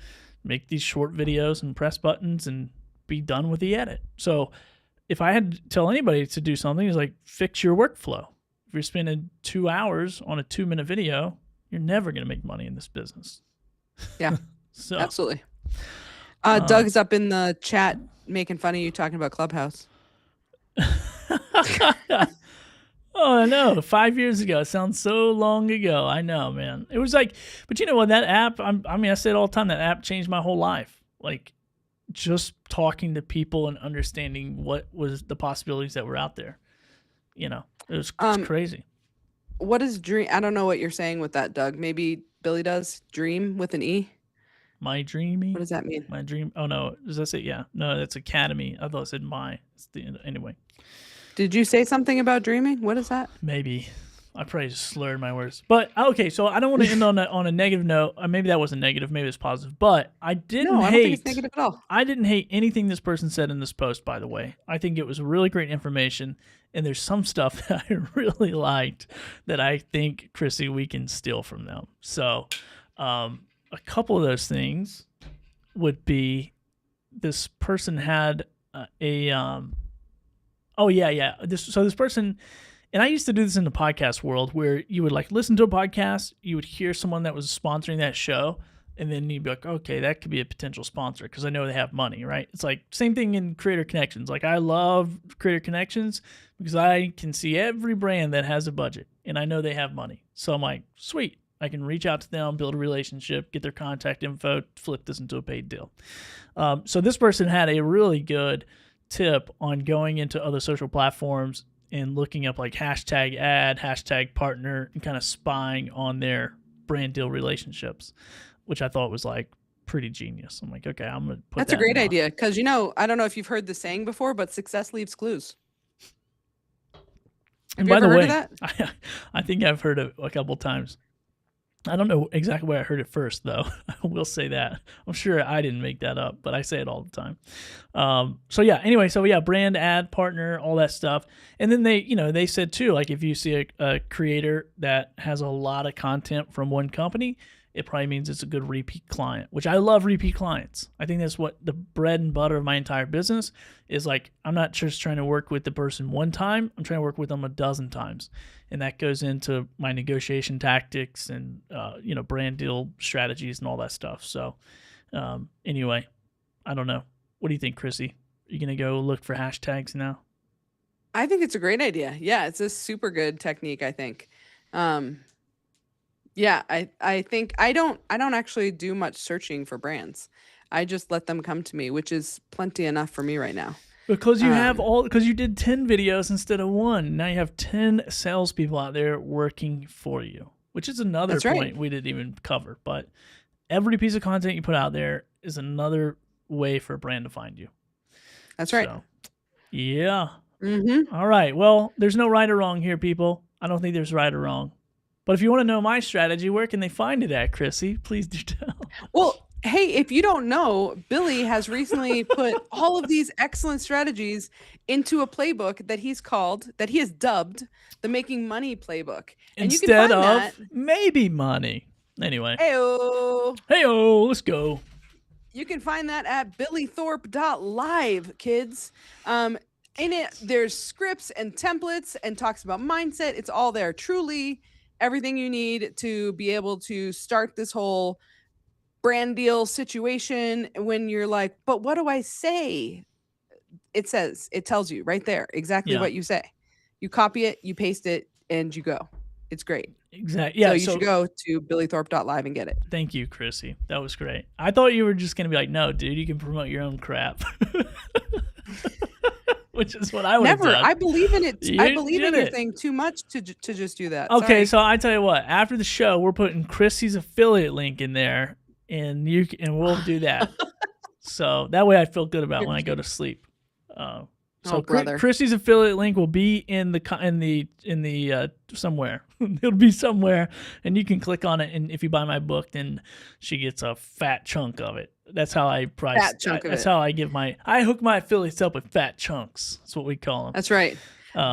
make these short videos and press buttons and be done with the edit. So if I had to tell anybody to do something, it's like fix your workflow. If you're spending 2 hours on a 2-minute video, you're never going to make money in this business. Yeah, so absolutely. Doug's up in the chat making fun of you talking about Clubhouse. Oh, I know. 5 years ago. It sounds so long ago. I know, man. It was like, but you know what? That app, I say it all the time, that app changed my whole life. Like, just talking to people and understanding what was the possibilities that were out there. It was crazy. What is dream? I don't know what you're saying with that, Doug. Maybe Billy does. Dream with an E? My dreamy? What does that mean? My dream. Oh, no. Does that say? Yeah. No, that's Academy. I thought it said my. Anyway. Did you say something about dreaming? What is that? Maybe. I probably just slurred my words. But, okay, so I don't want to end on a negative note. Maybe that wasn't negative. Maybe it's positive. But I didn't hate. I don't think it's negative at all. I didn't hate anything this person said in this post, by the way. I think it was really great information. And there's some stuff that I really liked that I think, Krissy, we can steal from them. So, a couple of those things would be this person had this person, and I used to do this in the podcast world where you would like listen to a podcast, you would hear someone that was sponsoring that show, and then you'd be like, okay, that could be a potential sponsor because I know they have money, right? It's like same thing in Creator Connections. Like I love Creator Connections because I can see every brand that has a budget and I know they have money. So I'm like, sweet, I can reach out to them, build a relationship, get their contact info, flip this into a paid deal. So this person had a really good tip on going into other social platforms and looking up like hashtag ad, hashtag partner, and kind of spying on their brand deal relationships, which I thought was like pretty genius. I'm like, okay, I'm going to put That's that a great in idea because, I don't know if you've heard the saying before, but success leaves clues. And by the way, I think I've heard it a couple times. I don't know exactly where I heard it first, though. I will say that. I'm sure I didn't make that up, but I say it all the time. Brand, ad, partner, all that stuff. And then they said too, like if you see a creator that has a lot of content from one company, it probably means it's a good repeat client, which I love repeat clients. I think that's what the bread and butter of my entire business is. Like, I'm not just trying to work with the person one time. I'm trying to work with them a dozen times. And that goes into my negotiation tactics and, brand deal strategies and all that stuff. So anyway, I don't know. What do you think, Krissy? Are you going to go look for hashtags now? I think it's a great idea. Yeah, it's a super good technique, I think. I think I don't actually do much searching for brands. I just let them come to me, which is plenty enough for me right now. Because you because you did 10 videos instead of one. Now you have 10 salespeople out there working for you, which is another point we didn't even cover. But every piece of content you put out there is another way for a brand to find you. That's right. So, yeah. Mm-hmm. All right. Well, there's no right or wrong here, people. I don't think there's right or wrong. But if you want to know my strategy, where can they find it at, Krissy? Please do tell. Well, hey, if you don't know, Billy has recently put all of these excellent strategies into a playbook that he has dubbed the Making Money Playbook. And instead of maybe money. Anyway. Hey-oh, let's go. You can find that at billythorpe.live, kids. In it, there's scripts and templates and talks about mindset. It's all there. Truly everything you need to be able to start this whole brand deal situation when you're like, but what do I say? It tells you right there exactly what you say. You copy it, you paste it, and you go. It's great. Exactly. Yeah. So you should go to billythorpe.live and get it. Thank you, Krissy. That was great. I thought you were just going to be like, no, dude, you can promote your own crap. which is what I would have Never. done. I believe in it. I You believe in did your it. thing too much to just do that. Okay, Sorry. so I tell you what. After the show, we're putting Krissy's affiliate link in there, and we'll do that. So that way, I feel good about when I go to sleep. So brother. Krissy's affiliate link will be in the somewhere. It'll be somewhere, and you can click on it. And if you buy my book, then she gets a fat chunk of it. That's how I price. Fat chunk of That's it. how I hook my affiliates up with fat chunks. That's what we call them. That's right.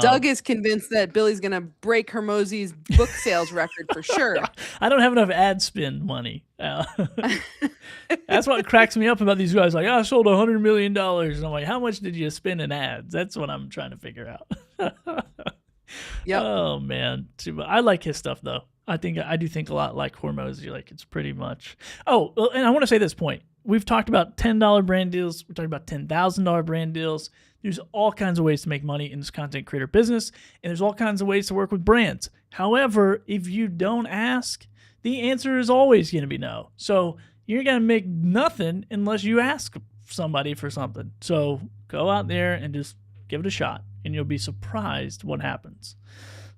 Doug is convinced that Billy's gonna break Hermosi's book sales record for sure. I don't have enough ad spend money. That's what cracks me up about these guys. Like, I sold $100 million. And I'm like, how much did you spend in ads? That's what I'm trying to figure out. Yep. Oh, man. I like his stuff, though. I do think a lot like Hormozy. Like, it's pretty much. Oh, and I want to say this point. We've talked about $10 brand deals. We're talking about $10,000 brand deals. There's all kinds of ways to make money in this content creator business, and there's all kinds of ways to work with brands. However, if you don't ask, the answer is always going to be no. So you're going to make nothing unless you ask somebody for something. So go out there and just give it a shot, and you'll be surprised what happens.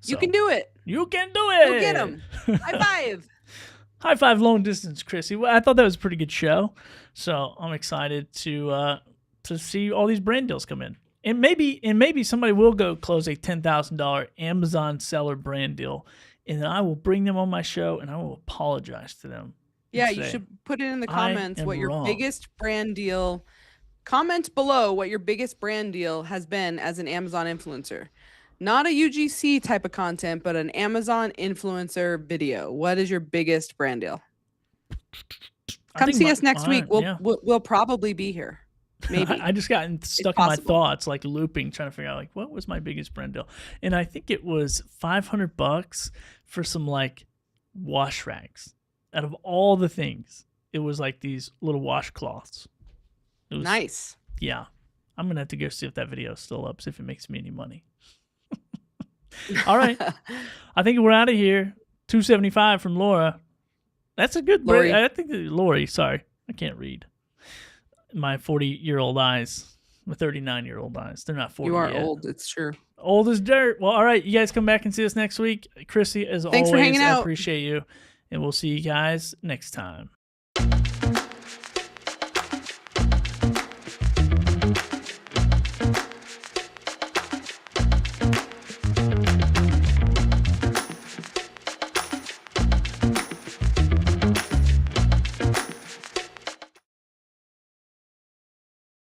So, You can do it. You can do it. Go get them. High five. High five, long distance, Krissy. Well, I thought that was a pretty good show, so I'm excited to see all these brand deals come in, and maybe somebody will go close a $10,000 Amazon seller brand deal, and then I will bring them on my show and I will apologize to them. Yeah, and you say, should put it in the "I comments am what your wrong." biggest brand deal. Comment below what your biggest brand deal has been as an Amazon influencer. Not a UGC type of content, but an Amazon influencer video. What is your biggest brand deal? Come see us next week. We'll probably be here. Maybe. I just got stuck in my thoughts, like looping, trying to figure out like what was my biggest brand deal, and I think it was $500 for some like wash rags. Out of all the things, it was like these little washcloths. It was nice. Yeah, I'm gonna have to go see if that video is still up, see if it makes me any money. All right, I think we're out of here. $275 from Laura. That's a good Lori. I think Lori. Sorry, I can't read. My 40-year-old eyes, my 39-year-old eyes. They're not 40 You are yet. old. It's true. Old as dirt. Well, all right. You guys come back and see us next week. Krissy, as Thanks always, for hanging I out. appreciate you. And we'll see you guys next time.